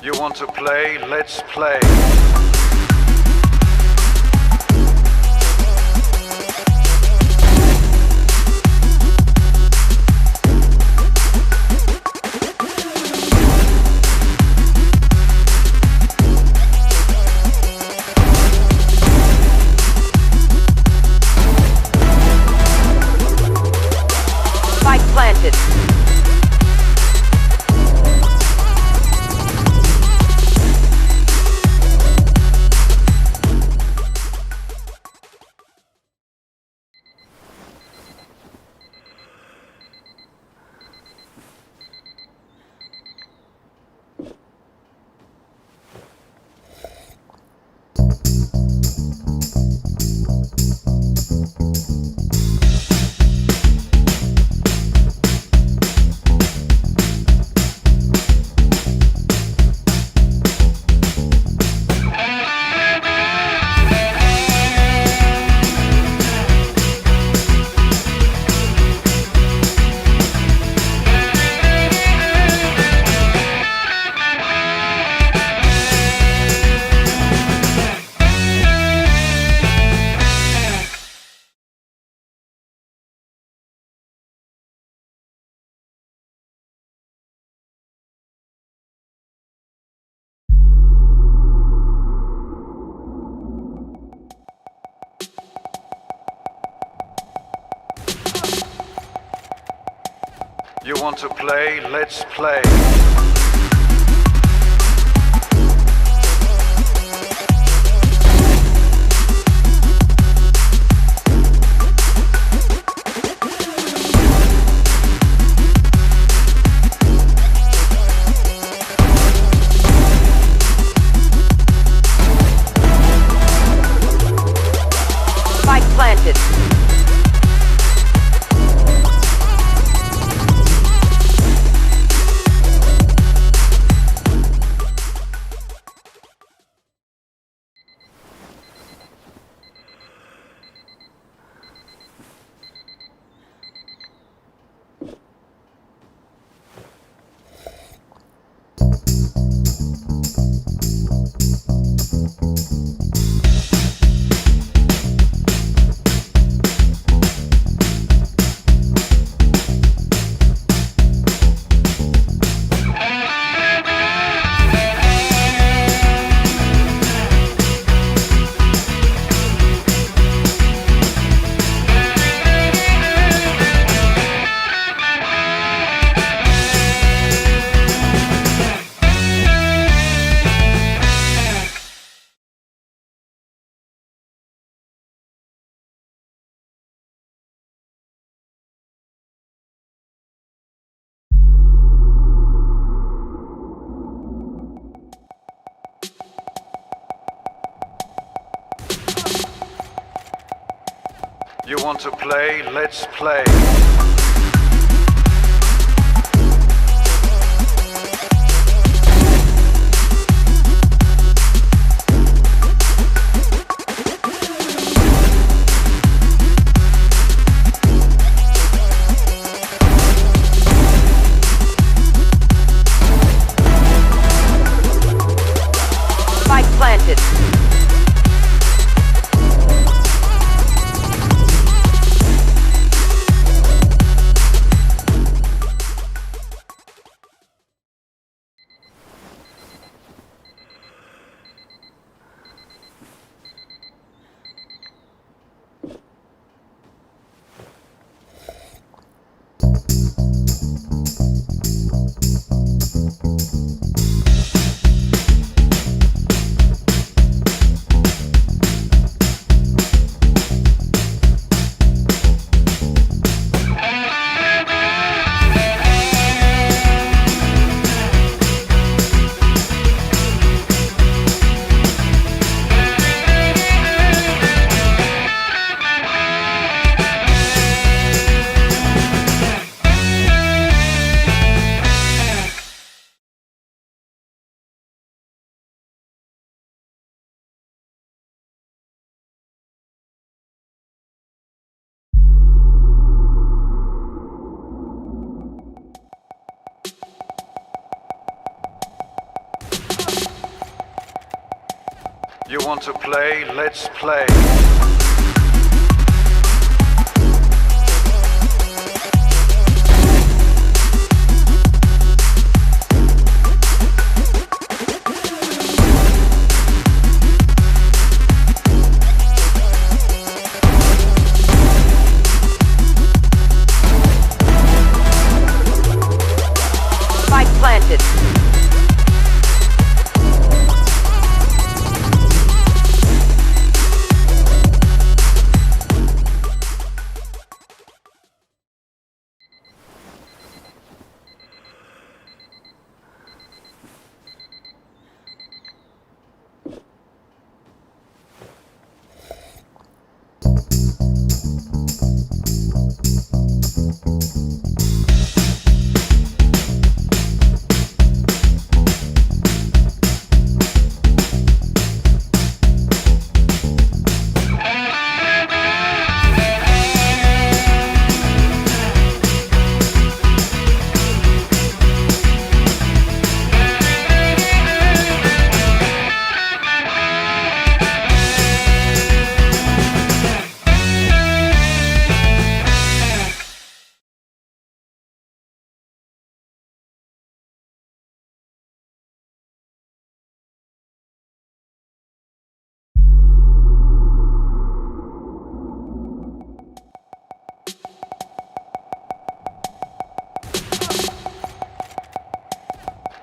You want to play? Let's play. Spike planted. You want to play? Let's play. Spike planted. You want to play? Let's play. Spike planted. You want to play? Let's play. Spike planted.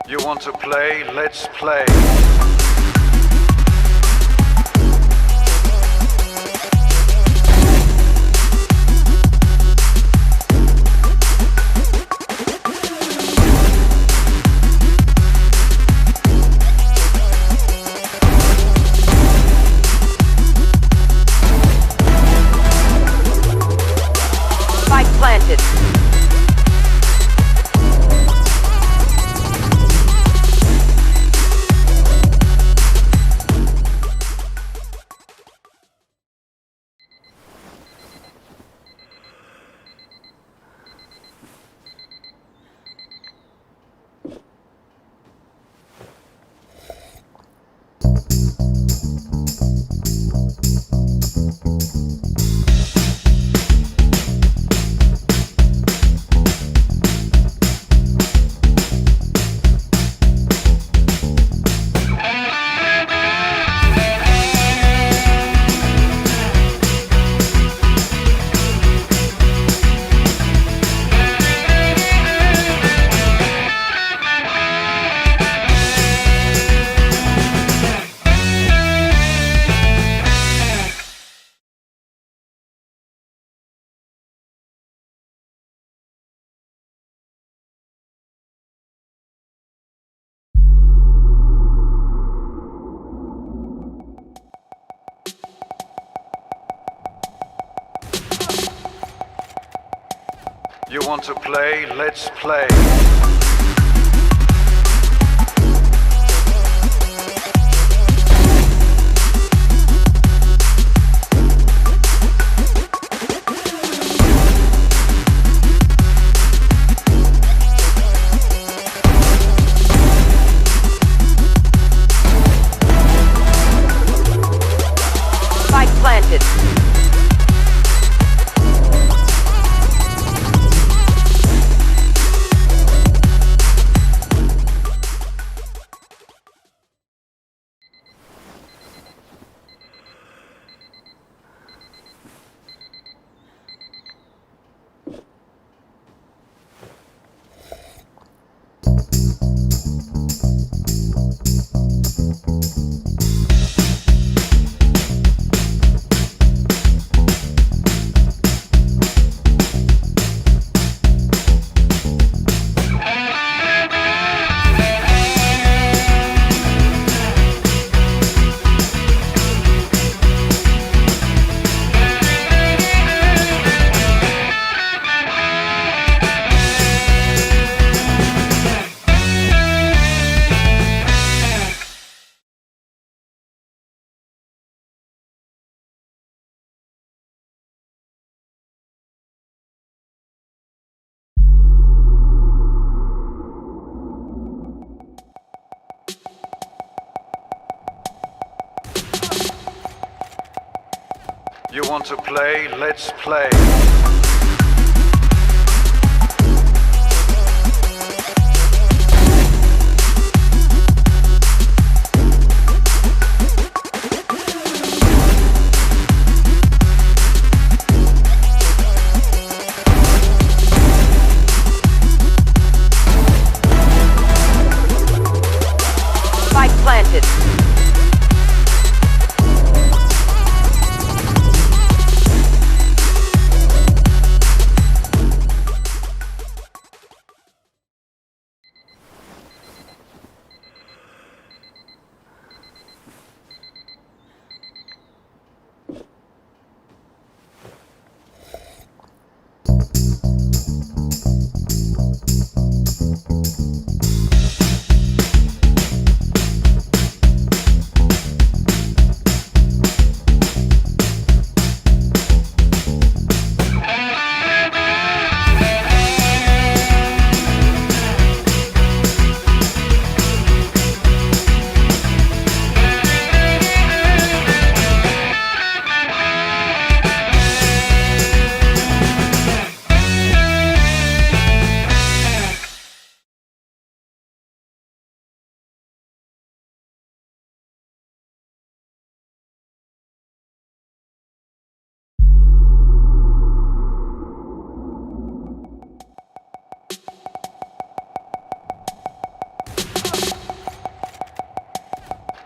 You want to play? Let's play. Spike planted. You want to play? Let's play. You want to play? Let's play. Spike planted.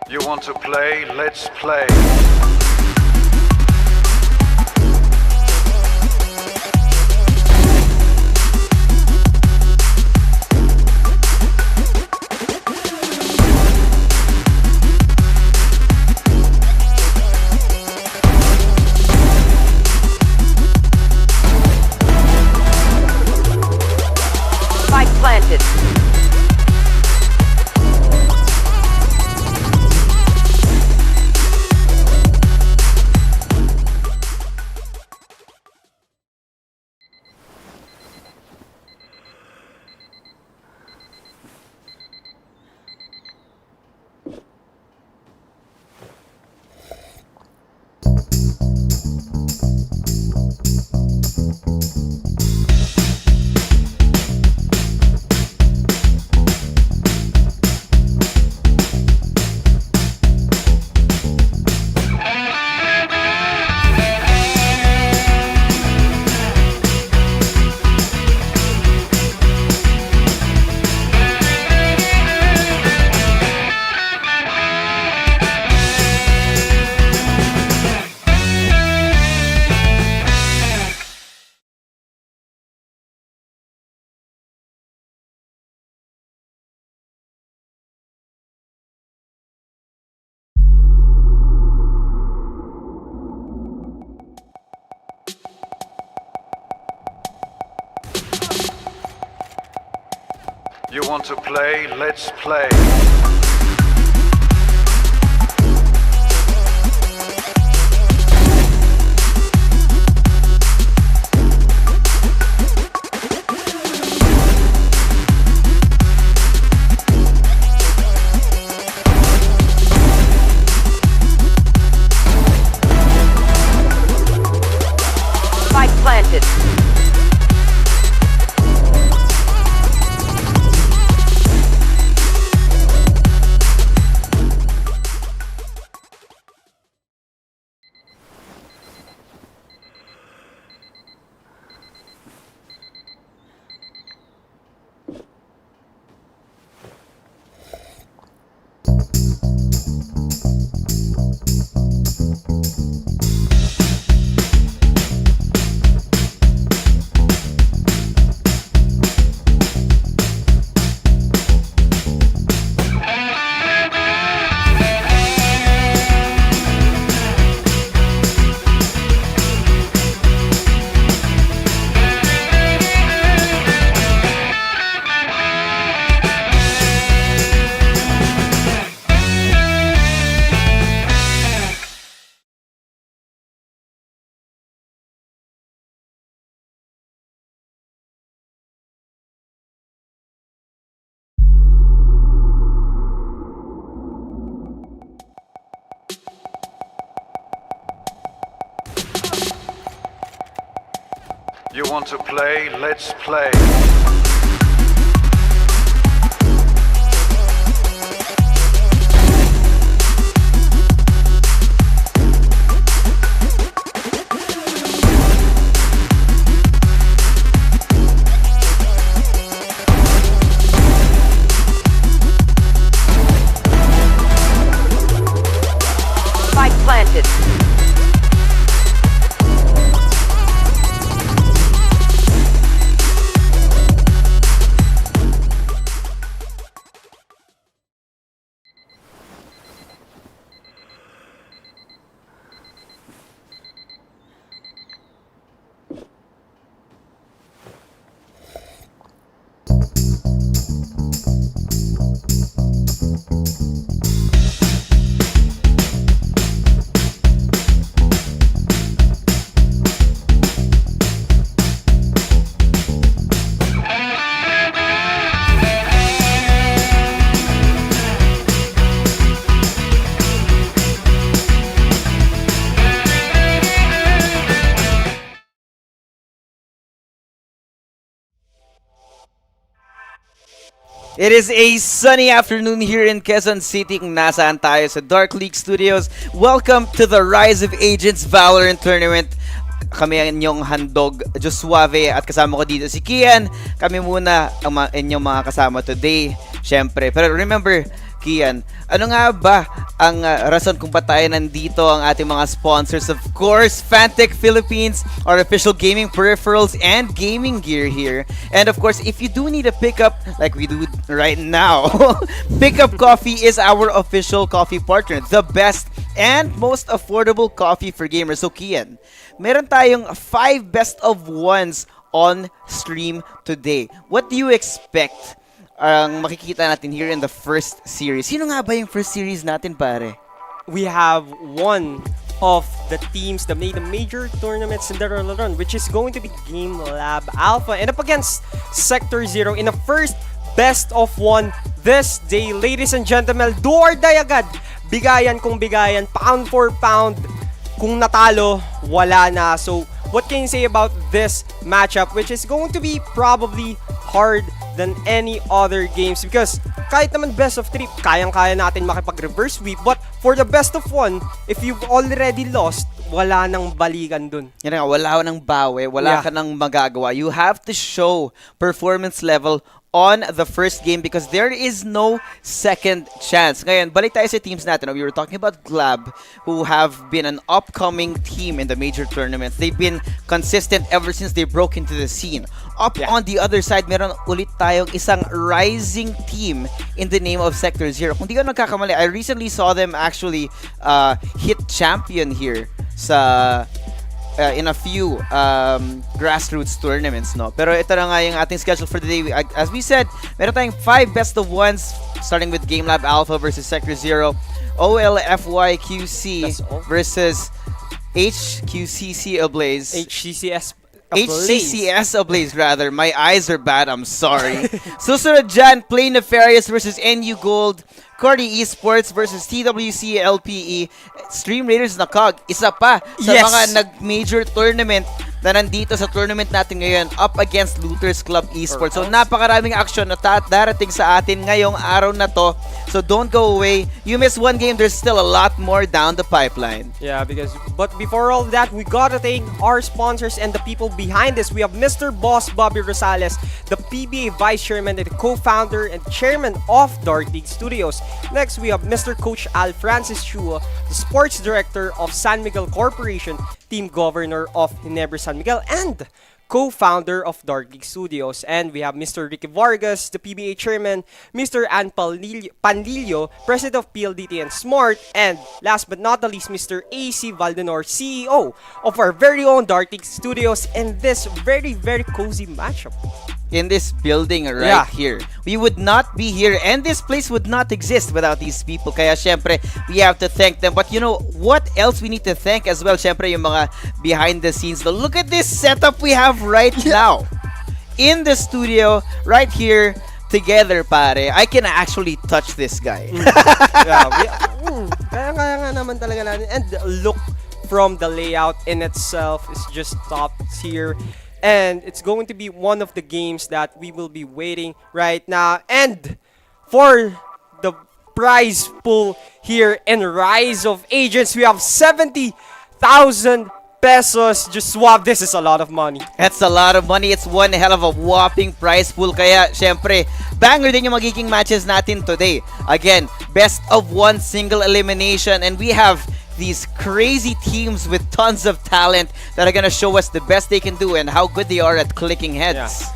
You want to play? Let's play. Spike planted. You want to play? Let's play. Spike planted. You want to play? Let's play. Spike planted. It is a sunny afternoon here in Quezon City kung nasaan tayo sa Dark League Studios. Welcome to the Rise of Agents Valorant Tournament. Kami ang inyong handog, Josuave, at kasama ko dito si Kian. Kami muna ang inyong mga kasama today, syempre. Pero remember, Kian, ano nga ba ang rason kung ba't tayo nandito, ang ating mga sponsors? Of course, Fantech Philippines, our official gaming peripherals and gaming gear here. And of course, if you do need a pickup, like we do right now, Pickup Coffee is our official coffee partner. The best and most affordable coffee for gamers. So Kian, meron tayong 5 best of ones on stream today. What do you expect ang makikita natin here in the first series? Sino nga ba yung first series natin, pare? We have one of the teams that made the major tournaments in the run, which is going to be Game Lab Alpha, and up against Sector Zero in the first best of one this day. Ladies and gentlemen, do or die agad. Bigayan kung bigayan, pound for pound. Kung natalo, wala na. So, what can you say about this matchup, which is going to be probably hard than any other games? Because kahit naman best of 3, kayang-kaya natin makipag-reverse sweep. But for the best of 1, if you've already lost, wala nang balikan dun. Yan nga, wala nang bawi, wala ka nang magagawa. You have to show performance level on the first game because there is no second chance. Ngayon, balik tayo sa teams natin. We were talking about Glab, who have been an upcoming team in the major tournaments. They've been consistent ever since they broke into the scene. On the other side, meron ulit tayong isang rising team in the name of Sector Zero. Kung di ka nagkakamali, I recently saw them actually hit champion here sa in a few grassroots tournaments, no? Pero ito na nga yung ating schedule for the day. As we said, meron tayong 5 best of ones, starting with Game Lab Alpha versus Sector Zero, OLFYQC versus HQCC Ablaze. HCCS Ablaze, rather. My eyes are bad, I'm sorry. Susunod dyan, Play Nefarious versus NU Gold, Cordy Esports versus TWC LPE, Stream Raiders na COG. Isa pa sa mga nag-major tournament na nandito sa tournament natin ngayon, up against Looters Club Esports. So napakaraming action na darating sa atin ngayong araw na to. So don't go away. You miss one game, there's still a lot more down the pipeline. Yeah, but before all that, we gotta thank our sponsors and the people behind this. We have Mr. Boss Bobby Rosales, the PBA Vice Chairman and the co-founder and chairman of Dark League Studios. Next, we have Mr. Coach Al Francis Chua, the sports director of San Miguel Corporation, team governor of Ginebra San Miguel, and co-founder of Dark League Studios. And we have Mr. Ricky Vargas, the PBA chairman, Mr. Ann Panlilio, president of PLDT and Smart, and last but not the least, Mr. AC Valdenor, CEO of our very own Dark League Studios, in this very, very cozy matchup. In this building right here. We would not be here and this place would not exist without these people. Kaya syempre, we have to thank them. But you know, what else we need to thank as well? Syempre, yung mga behind the scenes. Look at this setup we have right now. In the studio, right here, together, pare. I can actually touch this guy. Kaya nga naman talaga natin. And look from the layout in itself is just top tier. And it's going to be one of the games that we will be waiting right now. And for the prize pool here in Rise of Agents, we have 70,000 pesos. Just swap. This is a lot of money. That's a lot of money. It's one hell of a whopping prize pool. Kaya, syempre, banger din yung magiging matches natin today. Again, best of one single elimination. And we have these crazy teams with tons of talent that are gonna show us the best they can do and how good they are at clicking heads.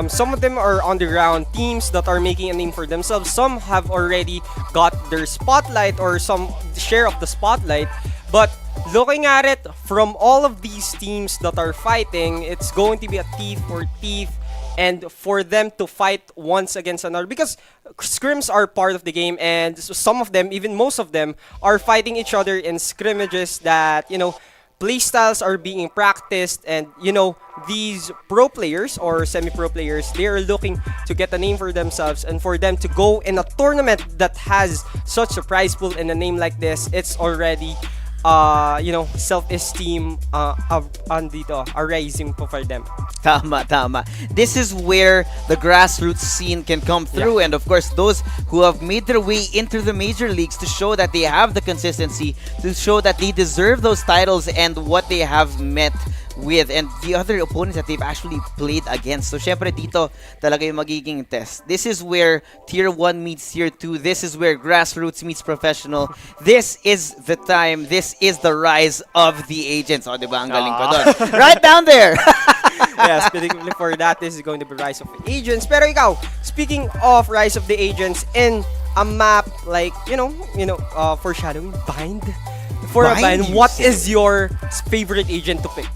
Some of them are underground teams that are making a name for themselves. Some have already got their spotlight or some share of the spotlight. But looking at it, from all of these teams that are fighting, it's going to be a teeth for teeth and for them to fight once against another, because scrims are part of the game, and some of them, even most of them, are fighting each other in scrimmages that, playstyles are being practiced, and these pro players or semi-pro players, they are looking to get a name for themselves, and for them to go in a tournament that has such a prize pool and a name like this, it's already self-esteem a rising po for them. Tama. This is where the grassroots scene can come through, and of course those who have made their way into the major leagues to show that they have the consistency, to show that they deserve those titles and what they have met with and the other opponents that they've actually played against. So syempre dito talaga yung magiging test. This is where tier 1 meets tier 2. This is where grassroots meets professional. This is the time. This is the rise of the agents. Oh, diba? Ang galing ko doon. Right down there. Yeah, specifically for that, this is going to be Rise of the Agents. Pero ikaw, speaking of Rise of the Agents, in a map like, foreshadowing, Bind? For a Bind, what is your favorite agent to pick?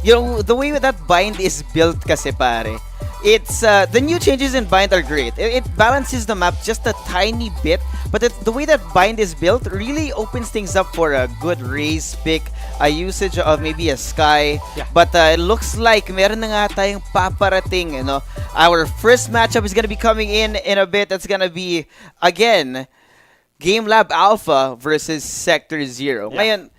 The way that Bind is built kasi pare, it's the new changes in Bind are great. It balances the map just a tiny bit, but the way that Bind is built really opens things up for a good raise pick, a usage of maybe a Sky. Yeah. But it looks like meron na nga tayong paparating, Our first matchup is gonna be coming in a bit. That's gonna be, again, Game Lab Alpha versus Sector Zero. Yeah. Ngayon,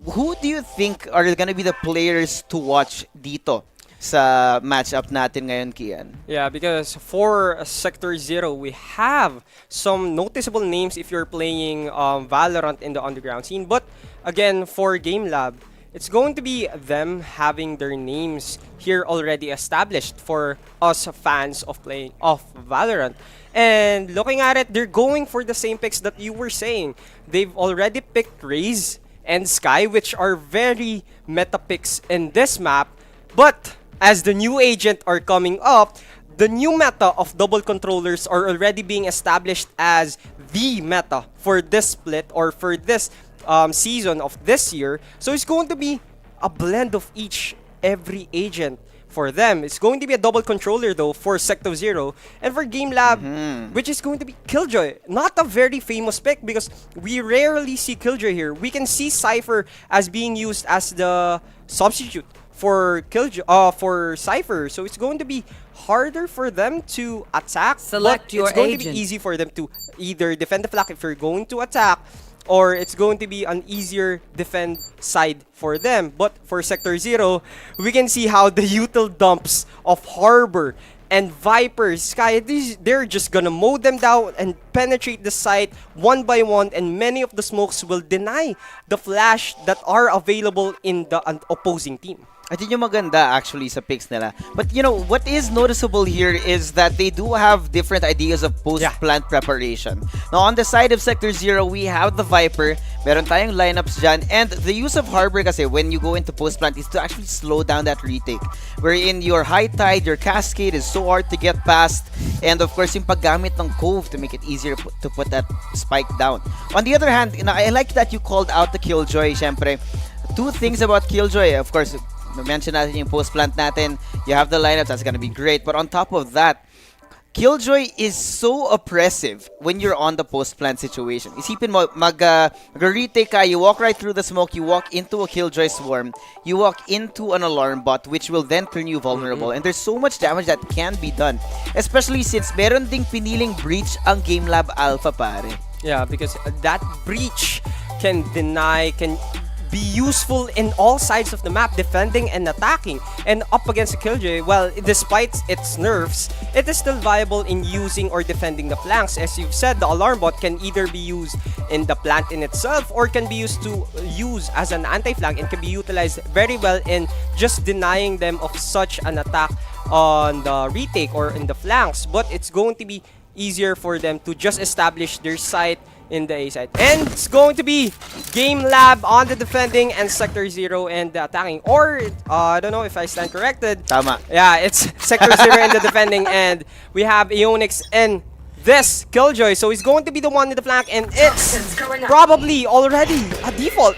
who do you think are gonna be the players to watch dito sa matchup natin ngayon, Kian? Yeah, because for Sector Zero, we have some noticeable names if you're playing Valorant in the underground scene. But again, for Game Lab, it's going to be them having their names here already established for us fans of Valorant. And looking at it, they're going for the same picks that you were saying. They've already picked Raze and Sky, which are very meta picks in this map. But as the new agent are coming up, the new meta of double controllers are already being established as the meta for this split or for this season of this year. So it's going to be a blend of every agent. For them, it's going to be a double controller though for Sector Zero, and for Game Lab, which is going to be Killjoy. Not a very famous pick because we rarely see Killjoy here. We can see Cypher as being used as the substitute for for Cypher, so it's going to be harder for them to attack. Select but your it's going to agent. be easy for them to either defend the flank if you're going to attack, or it's going to be an easier defend side for them. But for Sector Zero, we can see how the util dumps of Harbor and Viper, Sky, they're just gonna mow them down and penetrate the site one by one, and many of the smokes will deny the flash that are available in the opposing team. At yun yung maganda actually sa picks nila. But what is noticeable here is that they do have different ideas of post-plant preparation. Now on the side of Sector Zero, we have the Viper. Meron tayong lineups dyan. And the use of Harbor kasi when you go into post-plant is to actually slow down that retake. Wherein your high tide, your cascade is so hard to get past. And of course, yung paggamit ng Cove to make it easier to put that spike down. On the other hand, I like that you called out the Killjoy, syempre. Two things about Killjoy. Of course, mention natin yung post-plant natin. You have the lineups, that's gonna be great. But on top of that, Killjoy is so oppressive when you're on the post-plant situation. Isipin mo, mag-retake ka, you walk right through the smoke, you walk into a Killjoy swarm, you walk into an alarm bot, which will then turn you vulnerable. And there's so much damage that can be done. Especially since meron ding piniling breach ang Game Lab Alpha, pare. Yeah, because that breach can be useful in all sides of the map, defending and attacking. And up against the Killjoy, well, despite its nerfs, it is still viable in using or defending the flanks. As you've said, the alarm bot can either be used in the plant in itself or can be used to use as an anti-flank and can be utilized very well in just denying them of such an attack on the retake or in the flanks. But it's going to be easier for them to just establish their site in the A side. And it's going to be Game Lab on the defending and Sector 0 and the attacking. Or, I don't know if I stand corrected. Tama. Yeah, it's Sector 0 in the defending, and we have Ionix and this Killjoy. So he's going to be the one in the flank, and it's probably already a default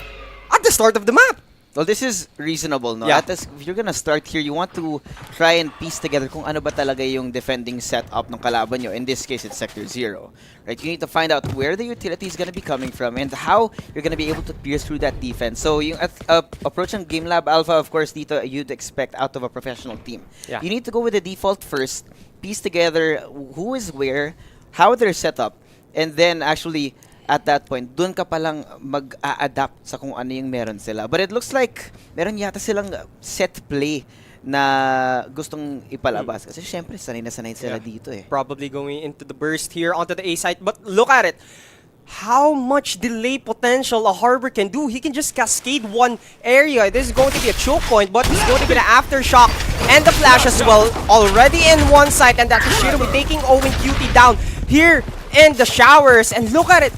at the start of the map. Well, this is reasonable, no? Yeah. If you're gonna start here, you want to try and piece together kung ano ba talaga yung defending setup ng kalaban nyo. In this case, it's Sector 0. Right? You need to find out where the utility is gonna be coming from and how you're gonna be able to pierce through that defense. So, yung approach ng Game Lab Alpha, of course, dito, you'd expect out of a professional team. Yeah. You need to go with the default first, piece together who is where, how they're set up, and then actually at that point, dun ka palang mag-a-adapt sa kung ano yung meron sila. But it looks like meron yata silang set play na gustong ipalabas. Kasi syempre, sanay na sanay sila dito eh. Probably going into the burst here onto the A site. But look at it. How much delay potential a Harbor can do. He can just cascade one area. This is going to be a choke point, but it's going to be the aftershock and the flash as well. Already in one side, and that Kushiro will be taking Owen Cutie down here in the showers. And look at it.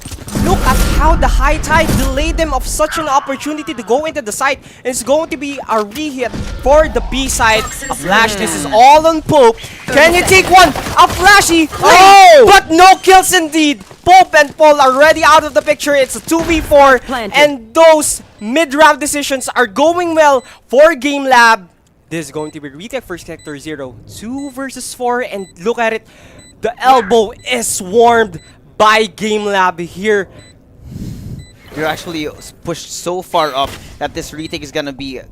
Look at how the high tide delayed them of such an opportunity to go into the site. And it's going to be a re-hit for the B side. A flash. This is all on Pope. Can you take one? A flashy. Oh! But no kills indeed. Pope and Paul are already out of the picture. It's a 2v4. Planted. And those mid-round decisions are going well for Game Lab. This is going to be retake for Sector 0. 2 versus 4. And look at it. The elbow is swarmed by Game Lab here. You're actually pushed so far up that this retake is gonna be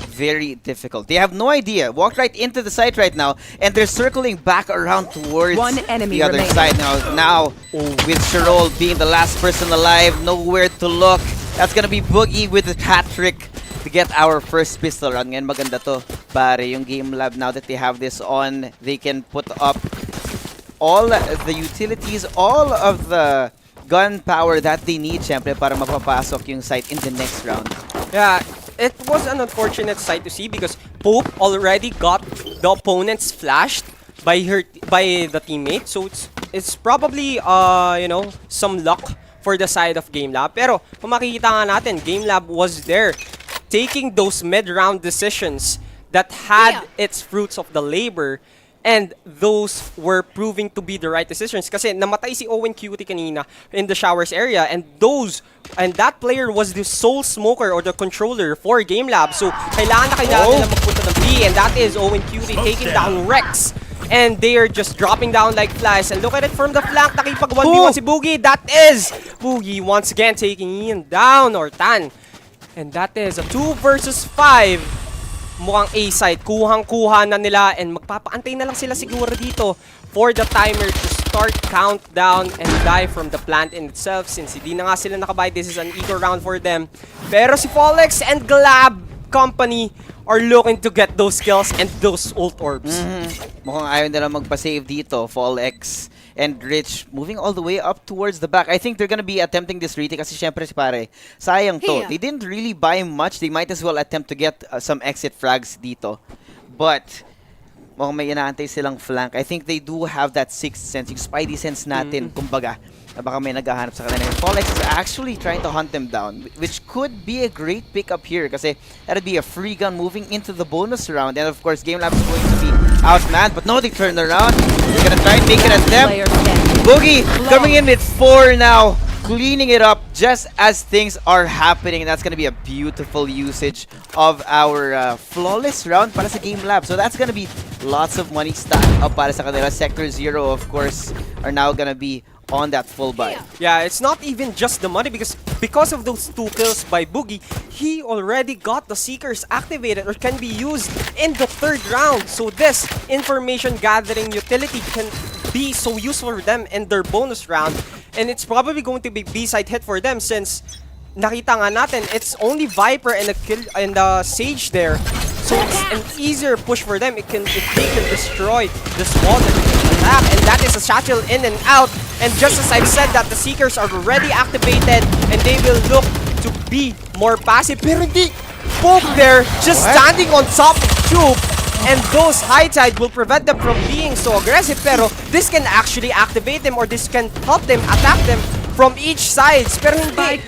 very difficult. They have no idea. Walked right into the site right now, and they're circling back around towards One enemy the other remaining. side now. Now, with Sherol being the last person alive, nowhere to look. That's gonna be Boogie with the hat trick to get our first pistol run. Ngayon maganda to, pare, yung Game Lab. Now that they have this on, they can put up all the utilities, all of the gun power that they need, syempre, para mapapasok yung site in the next round. Yeah, it was an unfortunate sight to see because Pope already got the opponents flashed by the teammate. So it's probably some luck for the side of Game Lab. Pero kung makikita nga natin, Game Lab was there taking those mid-round decisions that had its fruits of the labor. And those were proving to be the right decisions. Kasi namatay si Owen Cutie kanina in the showers area. And that player was the sole smoker or the controller for Game Lab. So kailangan nila magpunta ng B. And that is Owen Cutie taking down Rex. And they are just dropping down like flies. And look at it from the flank. Nakipag 1v1 si Boogie. That is Boogie once again taking Ian down or Tan. And that is a 2 versus 5. Mukhang A-side, kuhang-kuha na nila and magpapaantay na lang sila siguro dito for the timer to start countdown and die from the plant in itself since hindi na nga sila nakabay. This is an eager round for them. Pero si Folex and Glab Company are looking to get those kills and those ult orbs. Mukhang ayaw nila magpa-save dito, Folex and Rich moving all the way up towards the back. I think they're gonna be attempting this retake kasi syempre si pare, sayang to. They didn't really buy much. They might as well attempt to get some exit frags dito. But mukhang may inaantay silang flank. I think they do have that sixth sense, yung spidey sense natin, kumbaga, na baka may naghahanap sa kanila. Folex is actually trying to hunt them down, which could be a great pickup here kasi that'd be a free gun moving into the bonus round. And of course, Game Lab is going to be outmanned, but no, they turned around. They're gonna try and make an attempt. Boogie coming in with 4 now, cleaning it up just as things are happening. And that's gonna be a beautiful usage of our flawless round para sa Game Lab. So that's gonna be lots of money stacked up para sa kanila. Sector 0, of course, are now gonna be on that full buy. Yeah, it's not even just the money because of those 2 kills by Boogie, he already got the Seekers activated or can be used in the 3rd round. So this information gathering utility can be so useful for them in their bonus round. And it's probably going to be B-side hit for them since nakita nga natin, it's only Viper and the Sage there. So it's an easier push for them. If they can destroy this wall that they can attack, and that is a satchel in and out. And just as I've said that the Seekers are already activated and they will look to be more passive. Pero hindi, Poke there, just standing on top of Tube. And those high tide will prevent them from being so aggressive. Pero this can actually activate them, or this can help them attack them from each side. Pero hindi.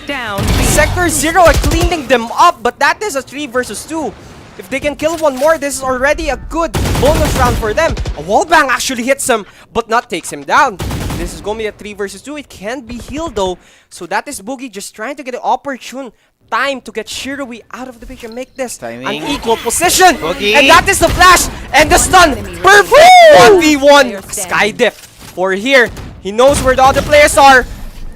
Sector 0 are cleaning them up, but that is a 3 versus 2. If they can kill one more, this is already a good bonus round for them. A wallbang actually hits him, but not takes him down. This is going to be a 3 versus 2. It can be healed though. So that is Boogie just trying to get an opportune time to get Shiroi out of the picture, make this an equal position. Boogie. And that is the flash and the stun. Perfect! 1v1 Skydiff for here. He knows where the other players are.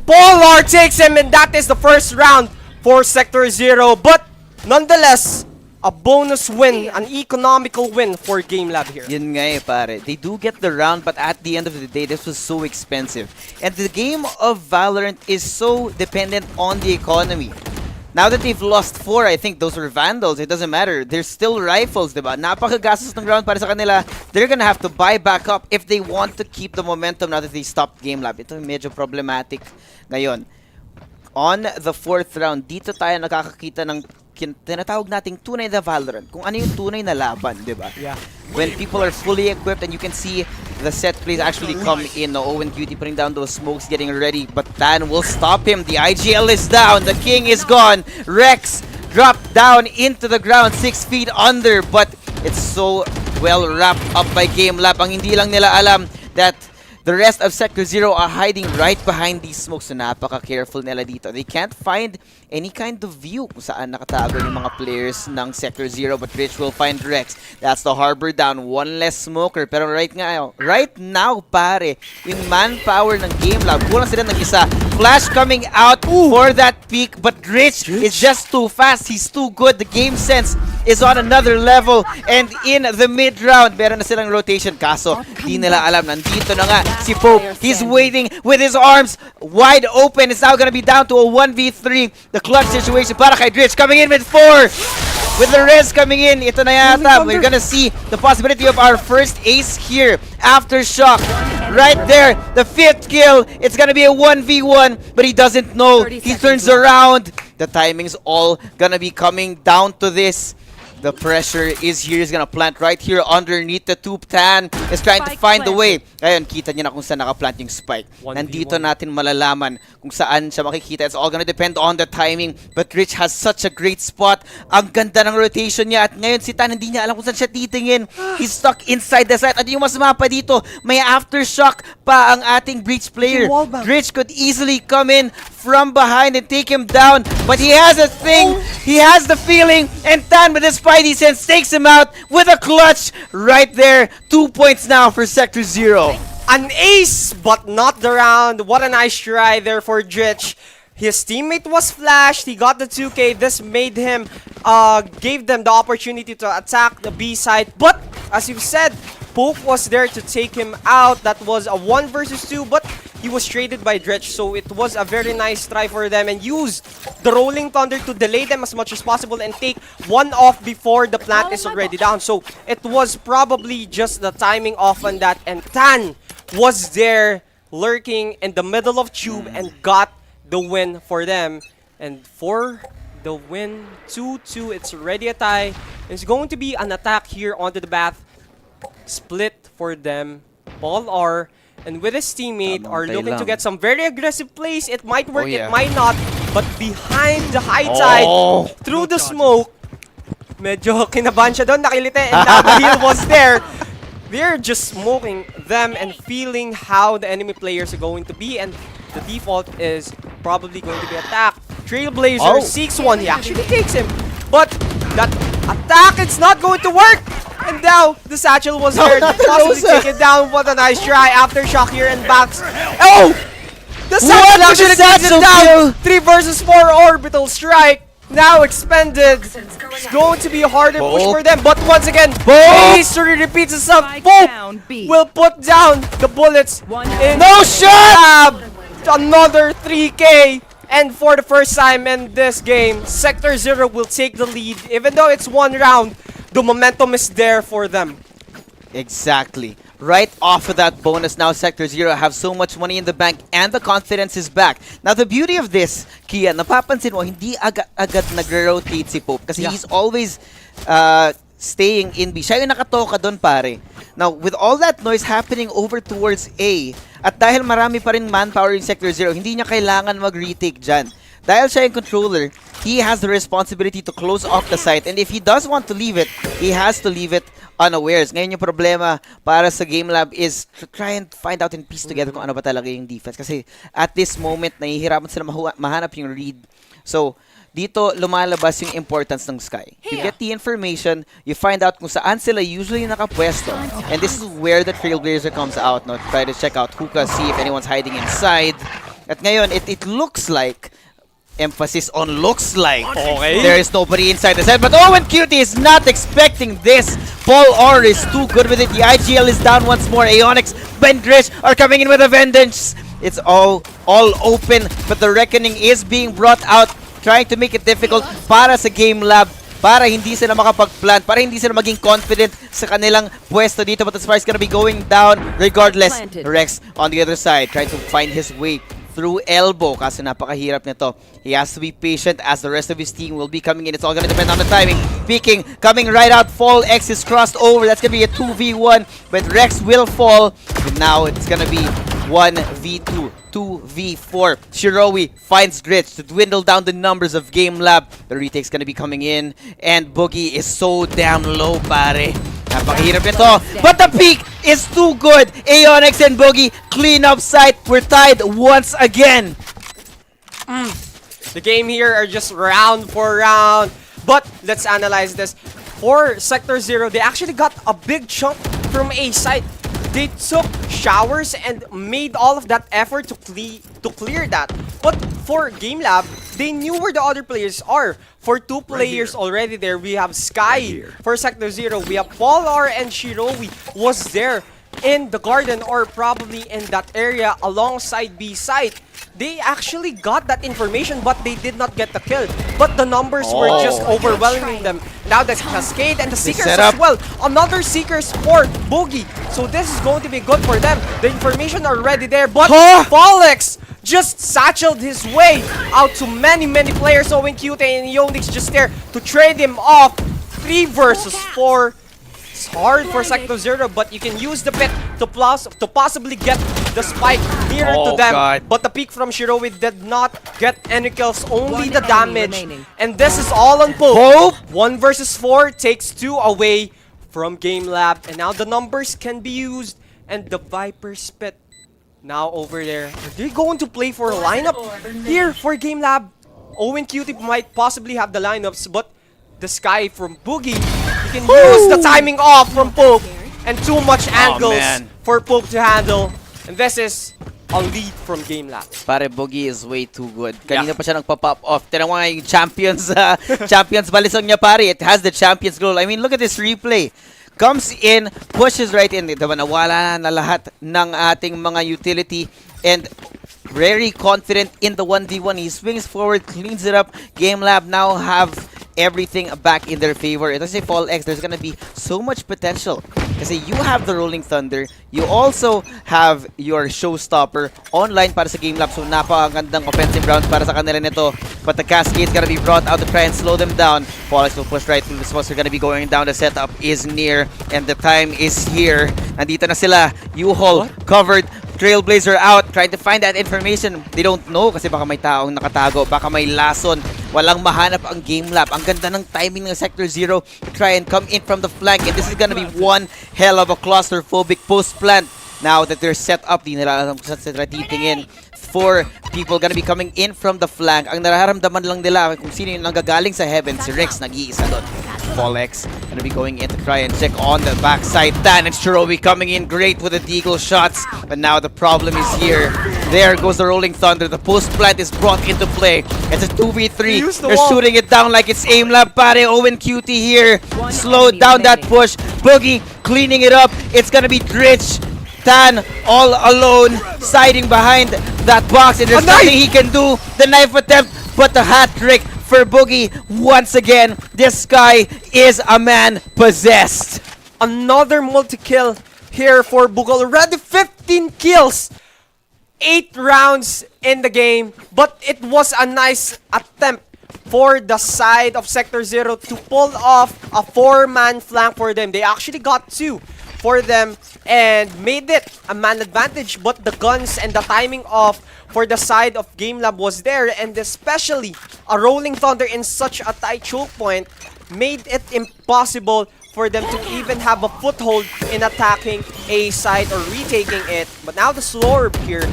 Polar takes him, and that is the first round for Sector 0. But nonetheless, a bonus win, an economical win for Game Lab here. Yun nga eh, pare. They do get the round, but at the end of the day, this was so expensive. And the game of Valorant is so dependent on the economy. Now that they've lost 4, I think those were Vandals. It doesn't matter. They're still rifles, diba? Napakagastos ng round para sa kanila. They're gonna have to buy back up if they want to keep the momentum now that they stopped Game Lab. Ito medyo problematic ngayon. On the 4th round, dito tayo nakakakita ng tinatawag nating tunay na Valorant. Kung ano yung tunay na laban, diba? Yeah. When people are fully equipped and you can see the set plays actually come in. No, Owen Cutie putting down those smokes, getting ready, but Tan will stop him. The IGL is down. The King is gone. Rex dropped down into the ground 6 feet under, but it's so well wrapped up by Game Lab. Ang hindi lang nila alam that the rest of Sector 0 are hiding right behind these smokes. So napaka-careful nila dito. They can't find any kind of view kung saan nakatago yung mga players ng Sector 0, but Rich will find Rex. That's the harbor down. One less smoker. Pero right now, pare, yung manpower ng Game Lab, kulang sila ng isa. Flash coming out for that peak, but Rich is just too fast. He's too good. The game sense is on another level. And in the mid-round, meron na silang rotation. Kaso, di nila alam. Nandito na nga si Pope. He's waiting with his arms wide open. It's now gonna be down to a 1v3. The clutch situation para kay Rich. Coming in with 4. With the rest coming in, ito na yata. We're gonna see the possibility of our first ace here. Aftershock. Right there. The 5th kill. It's gonna be a 1v1. But he doesn't know. He turns around. The timing's all gonna be coming down to this. The pressure is here. He's gonna plant right here underneath the tube. Tan is trying to find the way. Ayun, kita niyo na kung saan nakaplant yung spike. Nandito natin malalaman kung saan siya makikita. It's all gonna depend on the timing. But Rich has such a great spot. Ang ganda ng rotation niya. At ngayon si Tan hindi niya alam kung saan siya titingin. He's stuck inside the site. At yung mas mapa dito, may aftershock pa ang ating Breach player. Rich could easily come in from behind and take him down. But he has a thing. He has the feeling. And Tan with his Spidey sense takes him out with a clutch right there. 2 points now for Sector 0. An ace, but not the round. What a nice try there for Dritch. His teammate was flashed. He got the 2K. This made him, gave them the opportunity to attack the B side. But as you said, Poke was there to take him out. That was a 1 versus 2, but he was traded by Dretch. So it was a very nice try for them and used the Rolling Thunder to delay them as much as possible and take one off before the plant is already down. So it was probably just the timing off on that. And Tan was there lurking in the middle of Tube and got the win for them. And for the win, 2-2, it's already a tie. It's going to be an attack here onto the bath. Split for them. Paul R and with his teammate are looking to get some very aggressive plays. It might work, it might not. But behind the high tide, through the smoke, medyo kinabahan siya doon, nakilite, and now the heal was there. They're just smoking them and feeling how the enemy players are going to be, and the default is probably going to be attack. Trailblazer seeks one, he actually takes him, but that attack, it's not going to work! And now, the satchel was there to possibly take it down. What a nice try. Aftershock here and backs. Oh! The satchel actually takes it down. 3 versus 4 orbital strike. Now expended. It's going to be a harder push for them. But once again, history repeats itself. Pope will put down the bullets. No shot! Another 3K. And for the first time in this game, Sector 0 will take the lead. Even though it's one round, the momentum is there for them. Exactly. Right off of that bonus, now Sector 0 have so much money in the bank and the confidence is back. Now the beauty of this, Kian, napapansin mo, hindi agad nag-rotate si Pope kasi he's always staying in B. Siya yung nakatoka doon, pare. Now, with all that noise happening over towards A, at dahil marami pa rin manpower in Sector 0, hindi niya kailangan mag-retake dyan. Dahil siya yung controller, he has the responsibility to close off the site. And if he does want to leave it, he has to leave it unawares. Ngayon yung problema para sa Game Lab is to try and find out and piece together kung ano ba talaga yung defense. Kasi at this moment, nahihirapan sila mahanap yung read. So, dito lumalabas yung importance ng Sky. You get the information, you find out kung saan sila usually nakapwesto. And this is where the Trailblazer comes out, no? Try to check out hookah, see if anyone's hiding inside. At ngayon, it looks like, emphasis on looks like, there is nobody inside the set. But Owen Cutie is not expecting this. Paul Orr is too good with it. The IGL is down once more. Aeonix, Ben Grish are coming in with a vengeance. It's all open, but the reckoning is being brought out, trying to make it difficult para sa Game Lab, para hindi sila makapag-plant, para hindi sila maging confident sa kanilang pwesto dito. But the Spike's gonna be going down regardless. Rex on the other side, trying to find his way through elbow kasi napakahirap nito. He has to be patient as the rest of his team will be coming in. It's all gonna depend on the timing. Peeking, coming right out. Fall X is crossed over. That's gonna be a 2v1, but Rex will fall. And now it's gonna be 1v2, 2v4. Shirowi finds Gritch to dwindle down the numbers of Game Lab. The retake's gonna be coming in, and Boogie is so damn low, pare. Napakahirap nito, but the peak is too good. Aeonix and Boogie clean up site. We're tied once again. The game here are just round for round. But let's analyze this. For Sector 0, they actually got a big chunk from A side. They took showers and made all of that effort to clear that. But for Game Lab, they knew where the other players are. For two players already there, we have Sky. For Sector 0, we have Paul R and Shirowi was there in the garden or probably in that area alongside B side. They actually got that information, but they did not get the kill. But the numbers were just overwhelming them. Now the Cascade and the Seekers as well. Another Seekers for Boogie. So this is going to be good for them. The information already there, but Folex just satcheled his way out to many players. Owen Cute and Yonix just there to trade him off. 3 versus 4. It's hard for Sector 0, but you can use the pit to possibly get the spike nearer to them. But the peak from Shirowi did not get any kills, only the damage. And this is all on Pope. 1 versus 4 takes 2 away from Game Lab. And now the numbers can be used. And the Viper's pit now over there. Are they going to play for a lineup here for Game Lab? Owen Cutie might possibly have the lineups, but the Sky from Boogie, you can use the timing off from Pope and too much angles for Pope to handle. And this is a lead from Game Lab. Pare, Boogie is way too good. Kanina pa siya nagpa-pop off. Tignan mo nga yung champions balisong niya, pare. It has the champions goal. I mean, look at this replay. Comes in, pushes right in. Diba, nawala na lahat ng ating mga utility. And very confident in the 1v1. He swings forward, cleans it up. Game Lab now have everything back in their favor. Ito si Fall X, there's gonna be so much potential. Kasi you have the Rolling Thunder, you also have your Showstopper online para sa Game Lab. So napakagandang offensive round para sa kanila nito. But the Cascade's gonna be brought out to try and slow them down. Fall X will push right through the spots. They're gonna be going down. The setup is near and the time is here. Nandito na sila. U-Haul covered. Trailblazer out, trying to find that information. They don't know kasi baka may taong nakatago, baka may lason. Walang mahanap ang Game Lab. Ang ganda ng timing ng Sector 0 to try and come in from the flank. And this is gonna be one hell of a claustrophobic post plant. Now that they're set up, di nila alam kung saan sila titingin. 4 people gonna be coming in from the flank. Ang nararamdaman lang nila kung sino yung nanggagaling sa heaven. Si Rex nag-iisa doon. Folex gonna be going in to try and check on the backside. Dan and Shirowi coming in great with the deagle shots. But now the problem is here. There goes the Rolling Thunder. The post plant is brought into play. It's a 2v3. They're shooting it down like it's aim lab, pare. Owen Cutie here. Slow down that push. Boogie cleaning it up. It's gonna be Dritch. Tan all alone, siding behind that box, and there's A knife! nothing he can do. The knife attempt, but the hat trick for Boogie. Once again, this guy is a man possessed. Another multi-kill here for Boogie. Already 15 kills. 8 rounds in the game. But it was a nice attempt for the side of Sector 0 to pull off a 4-man flank for them. They actually got 2 for them and made it a man advantage. But the guns and the timing of for the side of Game Lab was there, and especially a Rolling Thunder in such a tight choke point made it impossible for them to even have a foothold in attacking a side or retaking it. But now the slower here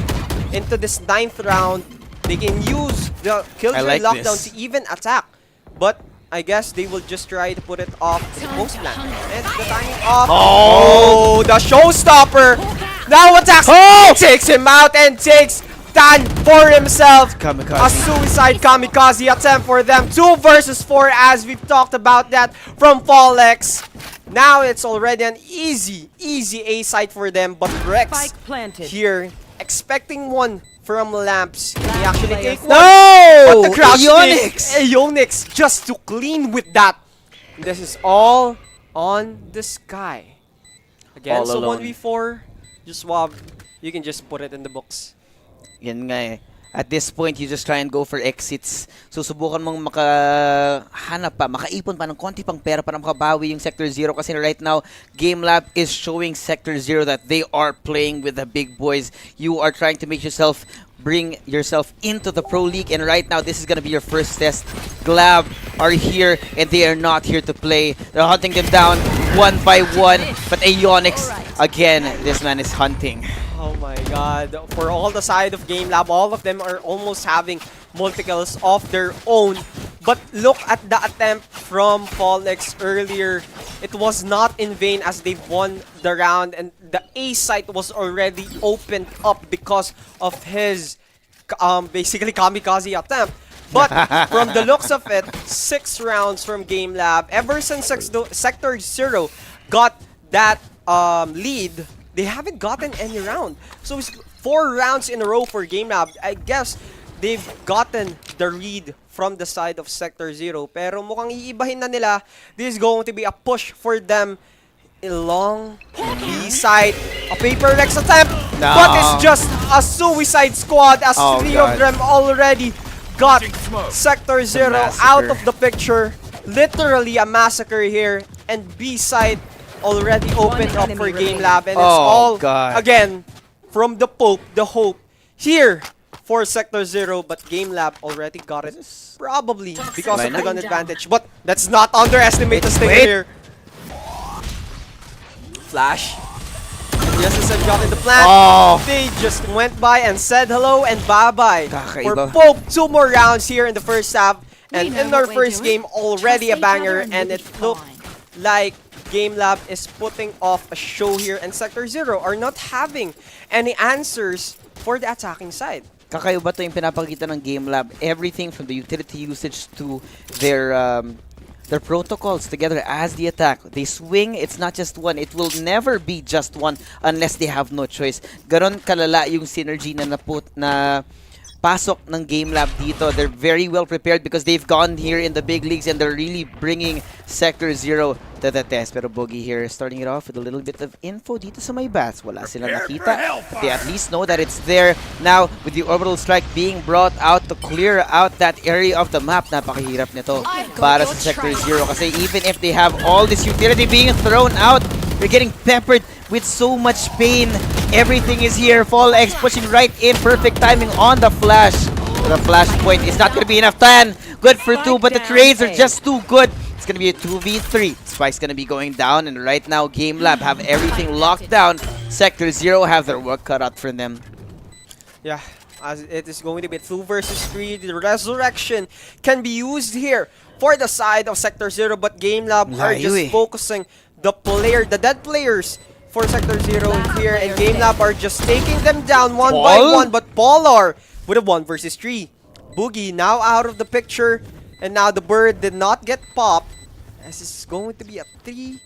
into this 9th round, they can use the Killjoy lockdown to even attack. But I guess they will just try to put it off the post plan. And the timing off. Oh, the showstopper now attacks. Oh! Takes him out and takes Tan for himself. Kamikaze. A suicide kamikaze attempt for them. 2 versus 4, as we've talked about that from Fallex. Now it's already an easy A side for them. But Rex Spike planted. here expecting one from Lamps. He actually take one. No! But the crouch Ionix! Ionix just to clean with that. This is all on the sky. Again, All so alone. 1v4, just swab. You can just put it in the books. Yan nga eh. At this point, you just try and go for exits. Susubukan mong makahanap pa, makaipon pa ng konti pang pera para makabawi yung Sector 0. Kasi right now, Game Lab is showing Sector 0 that they are playing with the big boys. You are trying to make yourself, bring yourself into the Pro League. And right now, this is going to be your first test. Glab are here, and they are not here to play. They're hunting them down one by one. But Ionix, again, this man is hunting. Oh my god. For all the side of Game Lab, all of them are almost having multi-kills of their own. But look at the attempt from Fallex earlier. It was not in vain as they won the round, and the A site was already opened up because of his basically kamikaze attempt. But from the looks of it, 6 rounds from Game Lab. Ever since Sector 0 got that lead, they haven't gotten any round. So it's 4 rounds in a row for Game Lab. I guess they've gotten the lead from the side of Sector 0. Pero mukhang iibahin na nila. This is going to be a push for them along B side. A paper Rex attempt. No. But it's just a suicide squad as Oh, 3 God. of them already got Sector 0 out of the picture. Literally a massacre here. And B side already opened up for Game Lab, and it's all God. again from the Pope, the hope here for Sector 0, but Game Lab already got it, probably because of the gun advantage. But let's not underestimate the stinger Wait. here. Flash. Just as I've gotten the plant, Oh. they just went by and said hello and bye-bye. For Kakaiba. Pope, 2 more rounds here in the first half, and in their first game, already a banger, and it looked like Game Lab is putting off a show here, and Sector 0 are not having any answers for the attacking side. Kakaiba to yung pinapakita ng Game Lab. Everything from the utility usage to their protocols together as the attack. They swing, it's not just one. It will never be just one unless they have no choice. Ganon kalala yung synergy na pasok ng Game Lab dito. They're very well prepared because they've gone here in the big leagues and they're really bringing Sector 0 to the test. Pero Boogie here starting it off with a little bit of info dito sa may bats. Wala sila nakita. They at least know that it's there. Now, with the orbital strike being brought out to clear out that area of the map, napakahirap nito para sa Sector 0. Kasi even if they have all this utility being thrown out, they're getting peppered with so much pain. Everything is here. Fallex pushing right in. Perfect timing on the flash. The flash point is not going to be enough time. Good for 2, but the trades are just too good. It's going to be a 2v3. Spike's going to be going down, and right now Game Lab have everything locked down. Sector 0 have their work cut out for them. Yeah, as it is going to be 2 versus 3. The resurrection can be used here for the side of Sector 0, but Game Lab are just focusing the dead players for Sector 0 here, and Game Lab are just taking them down one by one, but Polar with a 1 versus 3. Boogie now out of the picture, and now the bird did not get popped, as it's going to be a 3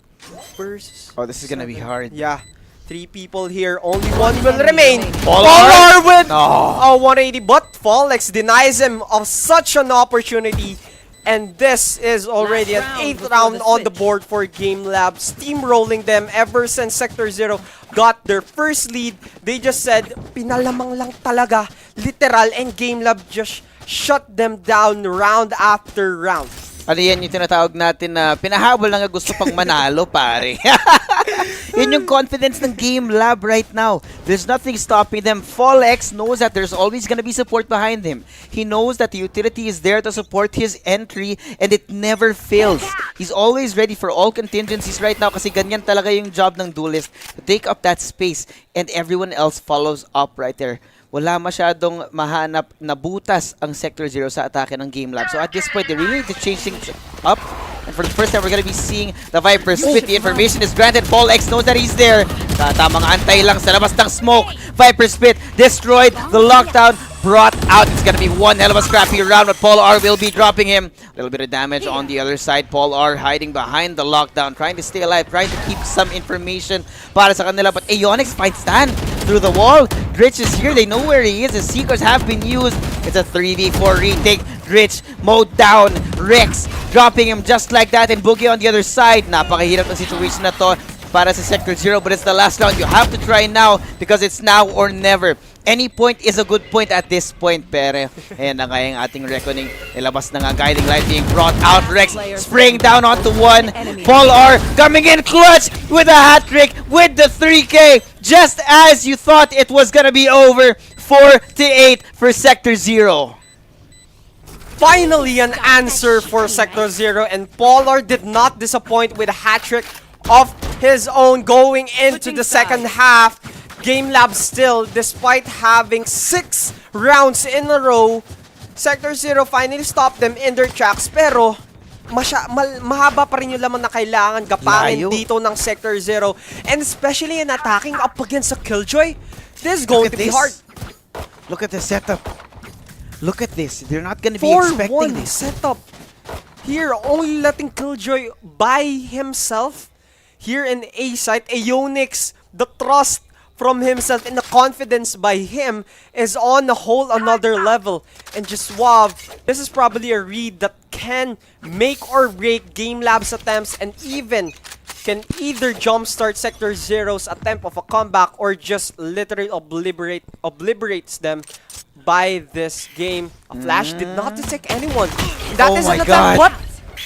versus Oh, this is going to be hard. Yeah, 3 people here, only 1 will remain. Polar with No. a 180, but Fallex denies him of such an opportunity. And this is already an 8th round on the board for Game Lab, steamrolling them ever since Sector 0 got their first lead. They just said, pinalamang lang talaga, literal, and Game Lab just shut them down round after round. Ano yan yung tinatawag natin na pinahabol na nga gusto pang manalo, pare. Yun yung confidence ng Game Lab right now. There's nothing stopping them. Fallex knows that there's always gonna be support behind him. He knows that the utility is there to support his entry and it never fails. He's always ready for all contingencies right now kasi ganyan talaga yung job ng duelist. To take up that space and everyone else follows up right there. Wala masyadong mahanap na butas ang Sector 0 sa atake ng Game Lab. So at this point, they really need to change things up. And for the first time, we're gonna be seeing the Viper split. The information is granted. Fallex knows that he's there. Tamang antay lang sa labas ng smoke. Viper split, destroyed. The lockdown brought out. It's gonna be one hell of a scrappy round, but Paul R will be dropping him. A little bit of damage on the other side. Paul R hiding behind the lockdown, trying to stay alive, trying to keep some information para sa kanila. But Aeonix finds Stan through the wall. Dritch is here. They know where he is. The Seekers have been used. It's a 3v4 retake. Dritch mowed down. Rex dropping him just like that. And Boogie on the other side. Napakahirap na situation na to para sa Sector 0. But it's the last round. You have to try now because it's now or never. Any point is a good point at this point, pere. Ayan na nga yung ating reckoning. Nilabas na nga guiding light being brought out. Rex spraying down onto one. Paul R coming in clutch with a hat trick with the 3K. Just as you thought it was gonna be over. 4-8 for Sector 0. Finally an answer for Sector 0, and Polar did not disappoint with a hat-trick of his own going into the second half. Game Lab still, despite having 6 rounds in a row, Sector 0 finally stopped them in their tracks, pero mahaba pa rin yung laman na kailangan gapangin dito ng Sector 0, and especially in attacking up against a Killjoy. This is going to be hard. Look at the setup. Look at this. They're not going to be expecting this. Setup. Here, only letting Killjoy by himself. Here in A site, Aeonix, the trust from himself and the confidence by him is on a whole another level. And just Suave, this is probably a read that can make or break Game Lab's attempts and even can either jumpstart Sector 0's attempt of a comeback or just literally obliterates them by this game. A flash did not detect anyone. That is an attempt, but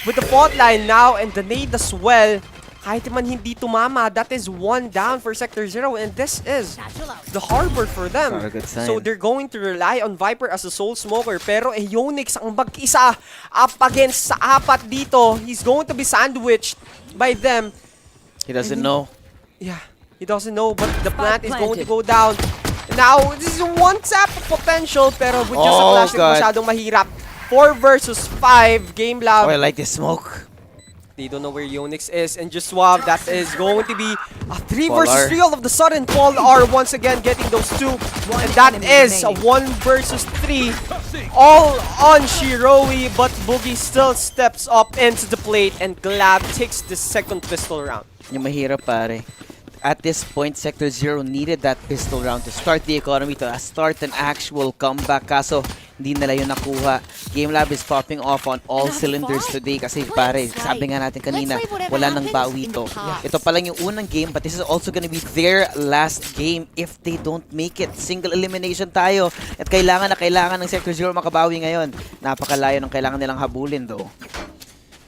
with the fault line now and the nade as well, kahit man hindi tumama, that is one down for Sector 0, and this is the harbor for them. So they're going to rely on Viper as a sole smoker, pero Aeonix ang mag-isa up against sa apat dito. He's going to be sandwiched by them. He doesn't know. Yeah, he doesn't know, but the plant is going to go down. Now, this is one tap potential, pero with just a flash, masyadong mahirap. 4 versus 5, Game Lab. Oh, I like this smoke. They don't know where Aeonix is, and just Suave, that is going to be a 3 versus 3 all of the sudden. Paul R once again getting those 2, and that is a 1 versus 3 all on Shiroi, but Boogie still steps up into the plate, and Glab takes the second pistol round. Yung mahirap, pare. At this point, Sector 0 needed that pistol round to start the economy, to start an actual comeback. Kaso, hindi nila yun nakuha. Game Lab is popping off on all cylinders today kasi pare, sabi nga natin kanina, wala nang bawi ito. Ito pa lang yung unang game, but this is also gonna be their last game if they don't make it. Single elimination tayo at kailangan ng Sector 0 makabawi ngayon. Napakalayo ng kailangan nilang habulin though.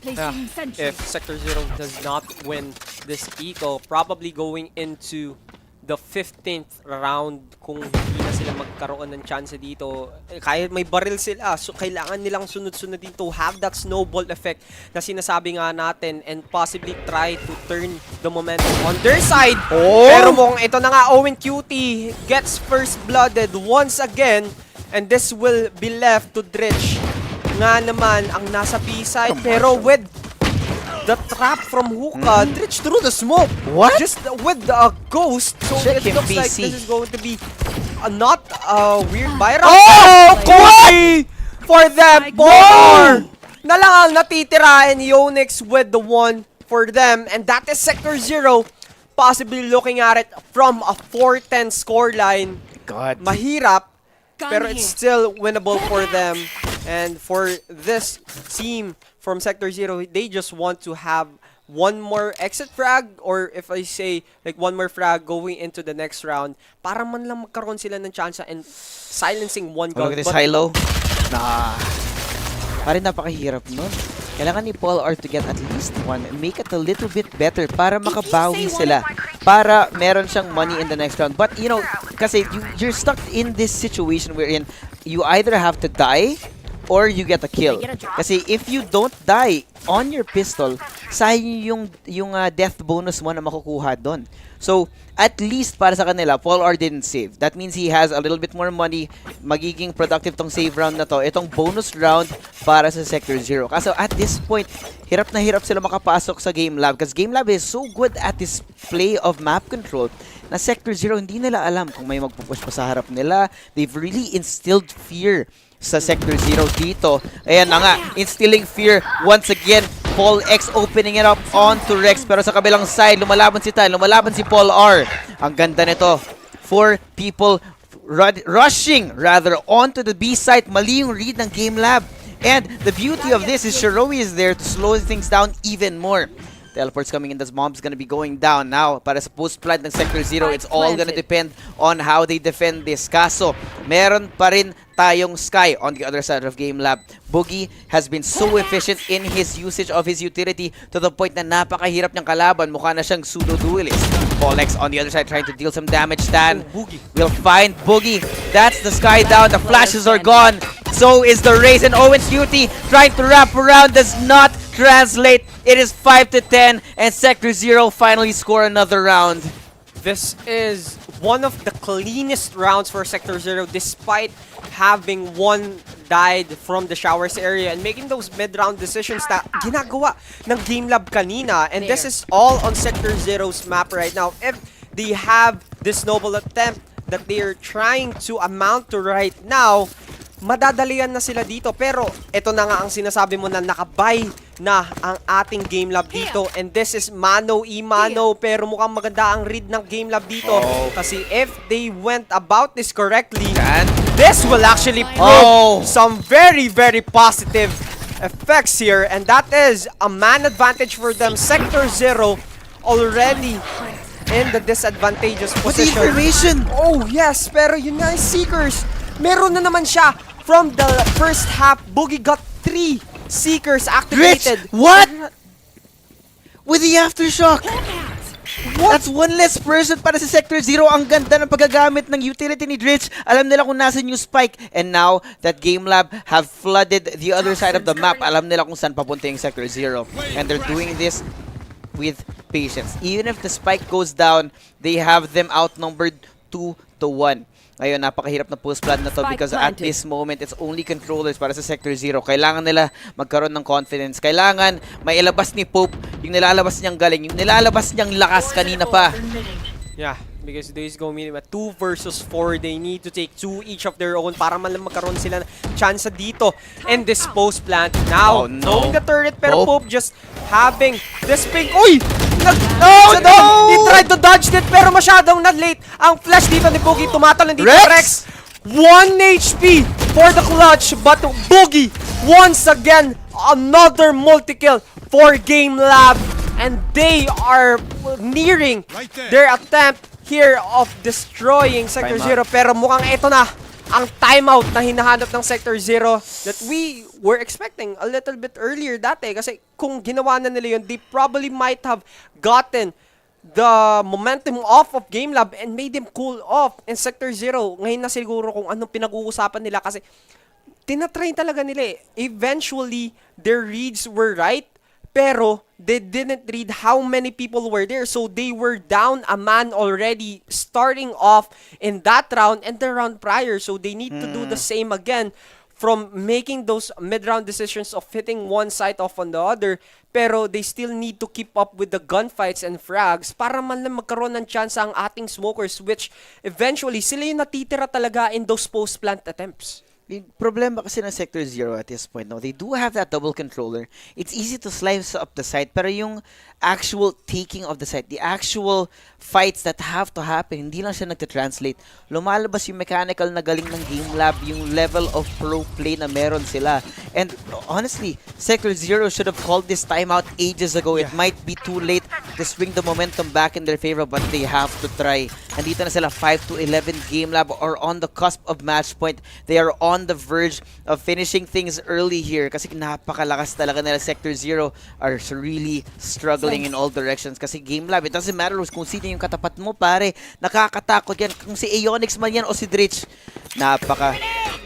If Sector 0 does not win this eco, probably going into the 15th round, kung hindi na sila magkaroon ng chance dito, kahit may baril sila, so kailangan nilang sunod-sunod dito, have that snowball effect na sinasabi nga natin, and possibly try to turn the momentum on their side. Pero kung ito na nga, Owen Cutie gets first blooded once again, and this will be left to Dritch nga naman ang nasa B-side, pero with the trap from Hookah, Dritch through the smoke. What? Just with the ghost, so it looks like this is going to be not a weird buy round. Oh! Koi! For them, Polar! Na lang ang natitira, and Aeonix with the 1 for them, and that is Sector 0 possibly looking at it from a 4-10 scoreline. God. Mahirap, pero it's still winnable for them. And for this team from Sector 0, they just want to have one more exit frag, or if I say like one more frag going into the next round, para man lang magkaroon sila ng chance and silencing one Oh, gun. look at this high-low. Nah. Parang napakahirap nun. Kailangan ni Paul R to get at least one, make it a little bit better para makabawi sila. Para meron siyang money in the next round. But, you know, kasi you're stuck in this situation wherein you either have to die or you get a kill. Kasi if you don't die on your pistol, sayang yung death bonus mo na makukuha doon. So, at least para sa kanila, Paul R didn't save. That means he has a little bit more money. Magiging productive tong save round na to. Itong bonus round para sa Sector 0. Kaso at this point, hirap na hirap sila makapasok sa Game Lab because Game Lab is so good at this play of map control na Sector 0 hindi nila alam kung may magpupush pa sa harap nila. They've really instilled fear sa Sector 0 dito. Ayan na nga, instilling fear once again. Paul X opening it up onto Rex, pero sa kabilang side, lumalaban si Tan, lumalaban si Paul R. Ang ganda nito. 4 people rushing rather onto the B site. Mali yung read ng Game Lab. And the beauty of this is Shiroi is there to slow things down even more. Teleports coming in, this bomb's gonna be going down now. Para sa post-plant ng Sector 0, it's all gonna depend on how they defend this. Kaso, meron pa rin tayong Sky on the other side of Game Lab. Boogie has been so efficient in his usage of his utility to the point na napakahirap niyang kalaban. Mukha na siyang pseudo-duelist. Polex on the other side trying to deal some damage. Stan will find Boogie. That's the Sky down. The flashes are gone. So is the Raze, and Owen's duty trying to wrap around does not translate. It is 5-10 and Sector 0 finally score another round. This is one of the cleanest rounds for Sector 0 despite having one died from the showers area and making those mid-round decisions na ginagawa ng Game Lab kanina. And this is all on Sector 0's map right now. If they have this noble attempt that they are trying to amount to right now, madadalian na sila dito. Pero ito na nga ang sinasabi mo na nakabay na ang ating Game Lab dito. And this is mano-i-mano. Pero mukhang maganda ang read ng Game Lab dito. Kasi if they went about this correctly, this will actually prove some very, very positive effects here. And that is a man advantage for them. Sector 0 already in the disadvantageous position. What's the information? Oh, yes. Pero yun nga, Seekers. Meron na naman siya. From the first half, Boogie got 3 Seekers activated. Rich, what? With the Aftershock. What? That's one less person para sa Sector 0. Ang ganda ng paggagamit ng utility ni Dritch. Alam nila kung nasa yung spike. And now that Game Lab have flooded the other side of the map, alam nila kung saan papunta yung Sector 0. And they're doing this with patience. Even if the spike goes down, they have them outnumbered 2-1. Ngayon, napakahirap na post-plant na to because at this moment, it's only controllers para sa Sector 0. Kailangan nila magkaroon ng confidence. Kailangan may ilabas ni Pope yung nilalabas niyang galing, yung nilalabas niyang lakas kanina pa. Yeah, because Days Go Minimum at 2 versus 4, they need to take 2 each of their own para man lang magkaroon sila ng chance dito in this post-plant. Now, knowing the turret, pero Pope just having this ping. Uy! He tried to dodge it pero masyadong na-late. Ang flash dito ni Boogie, tumatalon dito Rex. 1 HP for the clutch, but Boogie once again another multi-kill for Game Lab, and they are nearing their attempt here of destroying Sector 0. Pero mukhang ito na ang timeout na hinahanap ng Sector 0 that we were expecting a little bit earlier dati. Kasi kung ginawa na nila yun, they probably might have gotten the momentum off of Game Lab and made them cool off in Sector 0. Ngayon na siguro kung anong pinag-uusapan nila kasi tinatrain talaga nila eh. Eventually, their reads were right, pero they didn't read how many people were there. So they were down a man already starting off in that round and the round prior. So they need to do the same again from making those mid-round decisions of hitting one side off on the other. Pero they still need to keep up with the gunfights and frags para man lang magkaroon ng chance ang ating smokers, which eventually sila yung natitira talaga in those post-plant attempts. Yung problema kasi ng Sector Zero at this point, no, they do have that double controller. It's easy to slice up the site, pero yung actual taking of the site, the actual fights that have to happen, hindi lang siya nagtitranslate. Lumalabas yung mechanical na galing ng Game Lab, yung level of pro play na meron sila. And honestly, Sector Zero should have called this timeout ages ago. It might be too late to swing the momentum back in their favor, but they have to try. Nandito na sila, 5-11 Game Lab are on the cusp of match point. They are on the verge of finishing things early here kasi napakalakas talaga nila. Sector Zero are really struggling in all directions kasi Game Lab, it doesn't matter kung sino yung katapat mo, pare. Nakakatakot yan. Kung si Aeonix man yan o si Dritch, napaka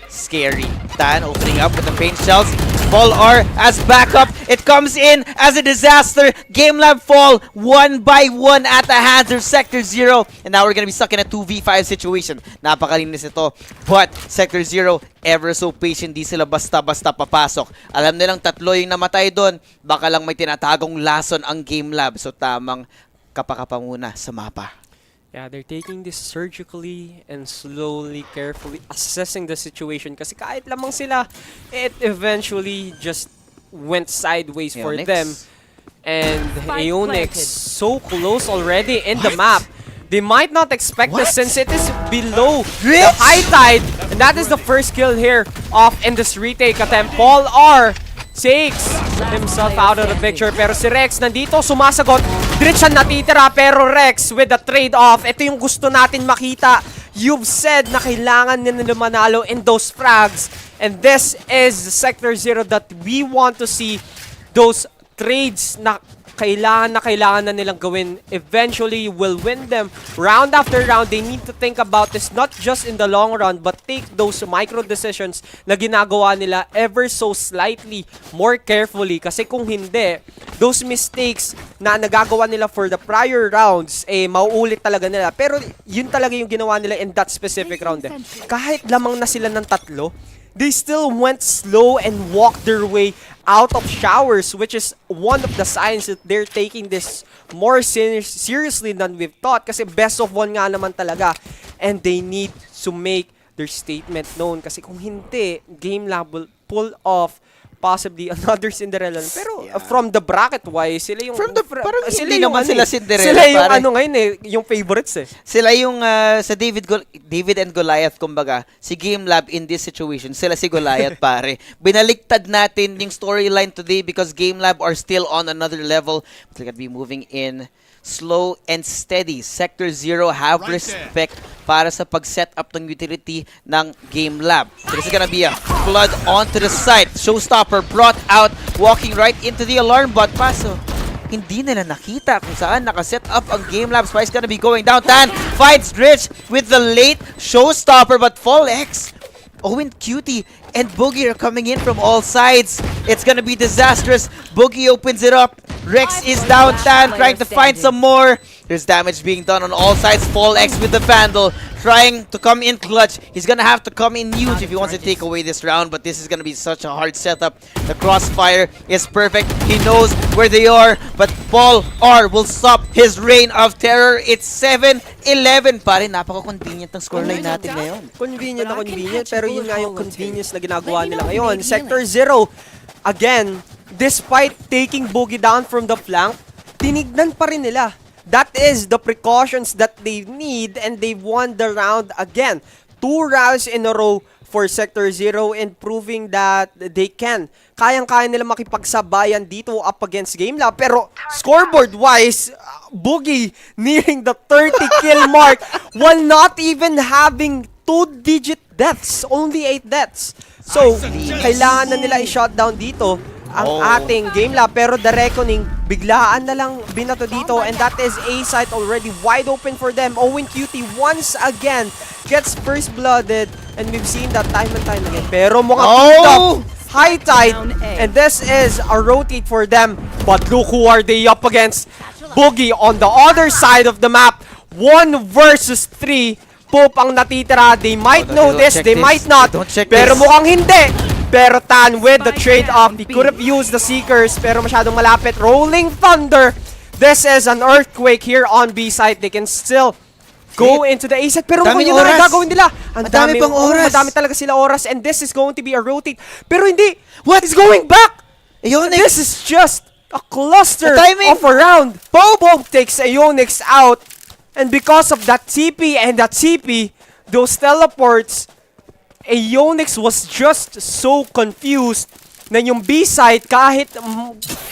scary. Tan opening up with the paint shells. Ball R as backup. It comes in as a disaster. Game Lab fall 1 by 1 at the hands of Sector Zero. And now we're gonna be stuck in a 2v5 situation. Napakalinis ito. But Sector Zero, ever so patient. Di sila basta-basta papasok. Alam nilang tatlo yung namatay doon. Baka lang may tinatagong lason ang Game Lab. So tamang kapakapa muna sa mapa. Yeah, they're taking this surgically and slowly, carefully assessing the situation kasi kahit lamang sila, it eventually just went sideways for Aeonix. them. And Aeonix so close already in the map. They might not expect this since it is below the high tide. And that is the first kill here of in this retake attempt. Paul R takes himself out of the picture. Pero si Rex nandito, sumasagot. Dritch ang natitira, pero Rex with the trade-off. Ito yung gusto natin makita. You've said na kailangan nila manalo in those frags. And this is Sector Zero that we want to see. Those trades na kailangan na nilang gawin eventually will win them round after round. They need to think about this not just in the long run but take those micro decisions na ginagawa nila ever so slightly more carefully kasi kung hindi, those mistakes na nagagawa nila for the prior rounds mauulit talaga nila. Pero yun talaga yung ginawa nila in that specific round kahit lamang na sila ng tatlo, they still went slow and walked their way out of showers, which is one of the signs that they're taking this more seriously than we've thought. Kasi best of one nga naman talaga. And they need to make their statement known. Kasi kung hindi, Game Lab will pull off possibly another Cinderella. Pero from the bracket-wise, sila yung... Parang sila hindi yung naman sila Cinderella. Sila yung pare. ngayon yung favorites Sila yung sa David and Goliath, kumbaga, si Game Lab in this situation, sila si Goliath, pare. Binaliktad natin yung storyline today because Game Lab are still on another level. They're gonna be moving in slow and steady. Sector Zero have respect para sa pag-set up ng utility ng Game Lab. This is gonna be a flood onto the site. Showstopper brought out, walking right into the alarm bot. Paso, hindi nila nakita kung saan nakaset up ang Game Lab. Spice gonna be going down. Tan fights Dritch with the late Showstopper, but Fall X, Owen Cutie, and Boogie are coming in from all sides. It's gonna be disastrous. Boogie opens it up. Rex is down. Tan trying to find some more. There's damage being done on all sides. Fall X with the Vandal trying to come in clutch. He's gonna have to come in huge if he wants to take away this round, but this is gonna be such a hard setup. The crossfire is perfect. He knows where they are, but Paul R will stop his reign of terror. It's 7-11. Pare, napaka-convenient ng scoreline natin ngayon. Convenient na convenient, pero yun nga yung convenience na ginagawa nila ngayon. Sector Zero, again, despite taking Boogie down from the flank, tinignan pa rin nila. That is the precautions that they need, and they've won the round again. 2 rounds in a row for Sector Zero and proving that they can. Kayang-kaya nila makipagsabayan dito up against Game Lab. Pero scoreboard-wise, Boogie nearing the 30 kill mark while not even having 2-digit deaths. Only 8 deaths. So, kailangan na nila i-shutdown dito ang ating Game Lab, pero the Reckoning biglaan na lang binato dito, and that is A site already wide open for them. Owen Cutie once again gets first blooded, and we've seen that time and time again. Pero mukhang picked up high tide, and this is a rotate for them. But look who are they up against. Boogie on the other side of the map. 1 versus 3. Pope ang natitira. They might know this, they might not. Pero mukhang hindi. Pero Tan with the trade-off, he could have used the Seekers, pero masyadong malapit. Rolling Thunder. This is an earthquake here on B site. They can still go into the A side. Pero mukhang Daming yun na oras. ang gagawin nila. Ang Madami pang oras. Madami talaga sila oras. And this is going to be a rotate. Pero hindi. What is going back? Aeonix! This is just a cluster The timing. of a round. Pope takes Aeonix out. And because of that TP and that CP, those teleports, Aeonix was just so confused na yung B-side kahit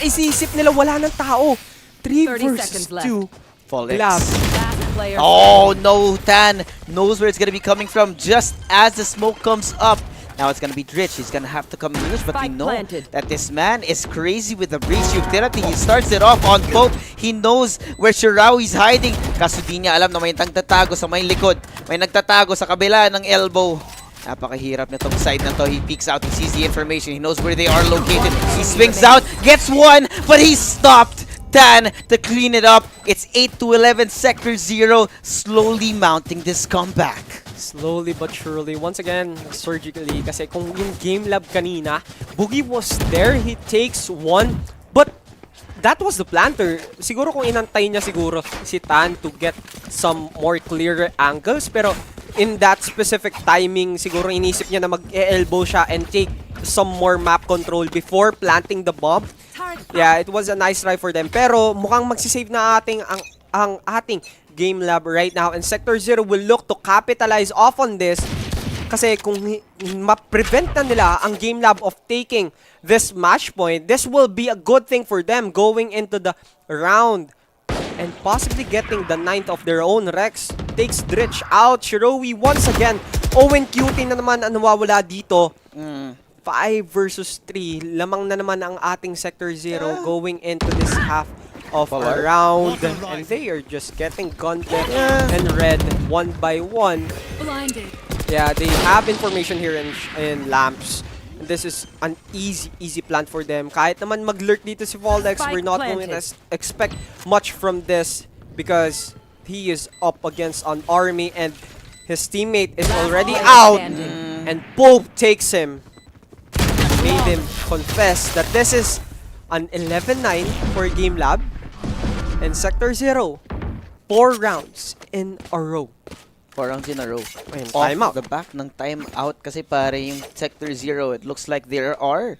isisip nila wala ng tao. 3 30 versus seconds left. 2. Fallex. Glab. Last player. Oh no, Tan knows where it's gonna be coming from just as the smoke comes up. Now it's gonna be Dritch. He's gonna have to come in, but we Spike know planted. that this man is crazy with the breach utility. He starts it off on Pope. He knows where Shirawi's hiding. Kaso di niya alam na may nagtatago sa may likod. May nagtatago sa kabila ng elbow. Napakahirap na tong side na to. He peeks out, he sees the information, he knows where they are located. He swings out, gets one, but he's stopped. Tan to clean it up. It's 8-11, Sector 0, slowly mounting this comeback. Slowly but surely. Once again, surgically. Kasi kung yung game lab kanina, Boogie was there, he takes one. But that was the planter. Siguro kung inantay niya siguro si Tan to get some more clearer angles. Pero in that specific timing, siguro inisip niya na mag-elbow siya and take some more map control before planting the bomb. Yeah, it was a nice try for them. Pero mukhang magsisave na ang ating game lab right now. And Sector 0 will look to capitalize off on this. Kasi kung ma-prevent na nila ang game lab of taking this match point, this will be a good thing for them going into the round. And possibly getting the 9th of their own. Rex takes Dritch out. Shirowi once again. Owen Cutie na naman ang nawawala dito. 5 versus 3. Lamang na naman ang ating Sector 0 going into this half of a round. And they are just getting content and red one by one. Blinded. Yeah, they have information here in Lamps. And this is an easy plan for them. Kahit naman mag-lurk dito si Voldex, we're not going to expect much from this because he is up against an army and his teammate is already out. And Pope takes him. Made him confess that this is an 11-9 for Game Lab. And Sector 0, 4 rounds in a row. 4 rounds in a row. Ayun, Off timeout. the back ng timeout kasi pare yung Sector 0, it looks like there are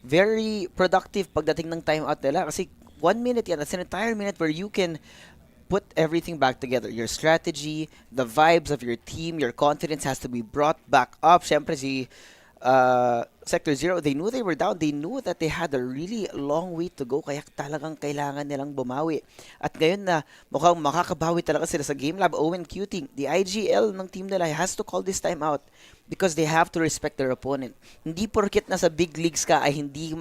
very productive pagdating ng timeout nila kasi 1 minute yan, that's an entire minute where you can put everything back together. Your strategy, the vibes of your team, your confidence has to be brought back up. Siyempre si Sector 0, they knew they were down. They knew that they had a really long way to go. Kaya talagang kailangan nilang bumawi. At ngayon na mukhang makakabawi talaga sila sa game lab. Owen Cuting, the IGL ng team nila has to call this time out because they have to respect their opponent. Hindi porket nasa big leagues ka ay hindi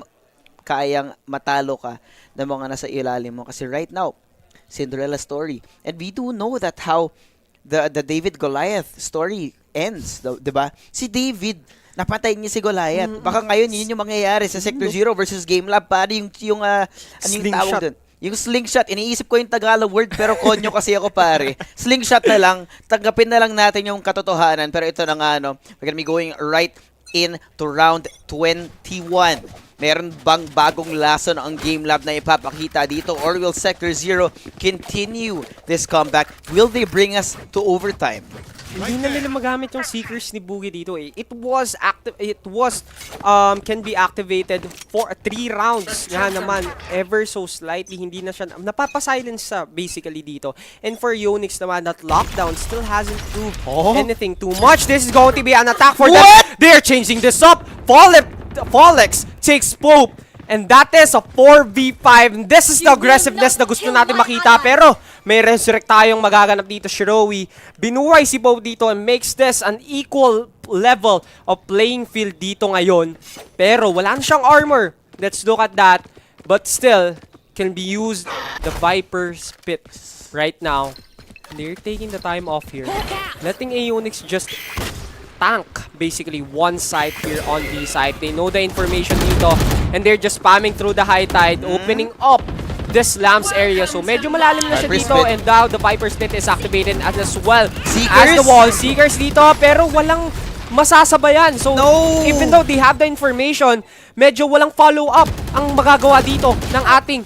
kayang matalo ka ng mga nasa ilalim mo. Kasi right now, Cinderella story. And we do know that how the David Goliath story ends. Diba? Si David, napatay niya si Goliath. Baka ngayon, yun yung mangyayari sa Sector 0 versus Game Lab. Pari yung ano yung tawag dun? Yung slingshot. Iniisip ko yung Tagalog word, pero konyo kasi ako pare. Slingshot na lang. Tanggapin na lang natin yung katotohanan. Pero ito na nga, no, we're gonna be going right into round 21. Meron bang bagong lesson ang Game Lab na ipapakita dito? Or will Sector 0 continue this comeback? Will they bring us to overtime? Hindi na nila magamit yung Seekers ni Boogie dito eh. It was can be activated for 3 rounds. Nga naman, ever so slightly, hindi na siya, napapa-silence sa basically dito. And for Yonix naman, that lockdown still hasn't proved anything too much. This is going to be an attack for them. They're changing this up. Follex takes Pope. And that is a 4v5. This is the aggressiveness na gusto natin makita. Pero may resurrect tayong magaganap dito, Shirowi. Binuhay si Pope dito and makes this an equal level of playing field dito ngayon. Pero wala na siyang armor. Let's look at that. But still, can be used the Viper's Pit right now. They're taking the time off here. Letting Aeonix just tank basically one side here on B side. They know the information dito and they're just spamming through the high tide, opening up this Lamps area. So medyo malalim na siya dito and now the Viper's Pit is activated as well as the wall. Seekers dito pero walang masasabayan. So even though they have the information, medyo walang follow-up ang magagawa dito ng ating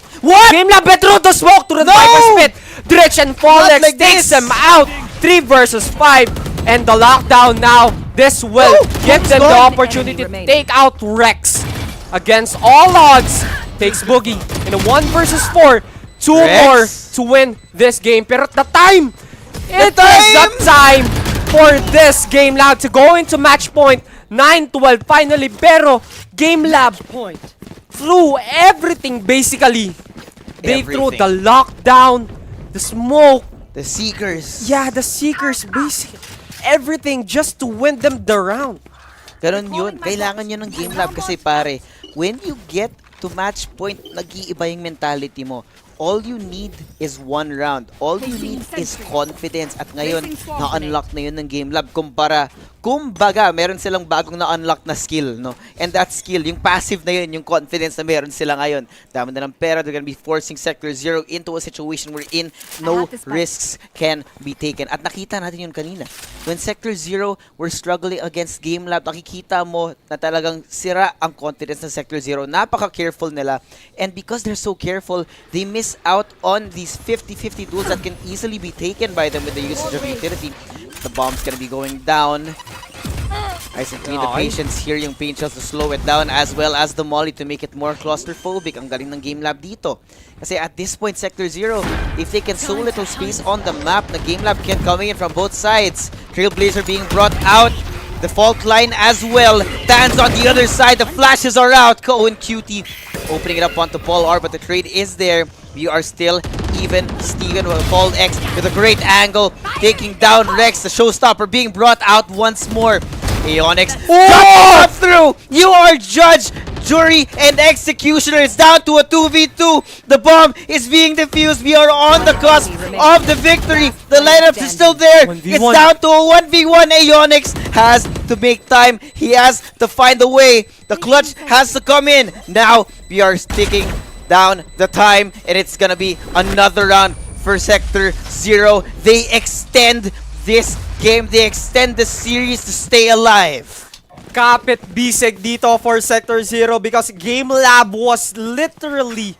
Game Lab. Through the smoke to the Viper's Pit. Dritch and Follex takes them out. 3 versus 5. And the lockdown now, this will give them the opportunity to take out Rex. Against all odds, takes Boogie in a 1 versus 4. 2 more to win this game. Pero the time, it is the time for this Game Lab to go into match point. 9-12 finally. Pero Game Lab threw everything basically. They threw the lockdown, the smoke, the Seekers. yeah, the Seekers, basically everything just to win them the round. Ganon yun. Kailangan yun ng Game Lab kasi pare, when you get to match point, nag-iiba yung mentality mo. All you need is 1 round. All you need is confidence. At ngayon, na-unlock na yun ng Game Lab. Kumbaga, meron silang bagong na-unlock na skill, no? And that skill, yung passive na yun, yung confidence na meron sila ngayon. Dami na ng pera, they're gonna be forcing Sector 0 into a situation wherein no risks can be taken. At nakita natin yun kanina. When Sector 0 were struggling against Game Lab, nakikita mo na talagang sira ang confidence ng Sector 0. Napaka-careful nila. And because they're so careful, they miss out on these 50-50 duels that can easily be taken by them with the usage of utility. The bomb's gonna be going down. Nice and clean the patience here, yung paint shells to slow it down, as well as the molly to make it more claustrophobic. Ang galing ng Game Lab dito. Kasi at this point, Sector 0, if they can so little space on the map, the Game Lab can come in from both sides. Trailblazer being brought out. The fault line as well. Dan's on the other side. The flashes are out. Ko and QT opening it up onto Paul R, but the trade is there. We are still even. Steven will Paul X with a great angle, taking down Rex. The showstopper being brought out once more. Aeonix got through. You are judge, jury, and executioner. It's down to a 2v2. The bomb is being defused. We are on the cusp of the victory. The lineups is still there. It's down to a 1v1. Aeonix has to make time. He has to find a way. The clutch has to come in. Now we are sticking down the time, and it's gonna be another round for Sector 0. They extend this game. They extend the series to stay alive. Kapit bisig dito for Sector 0 because Game Lab was literally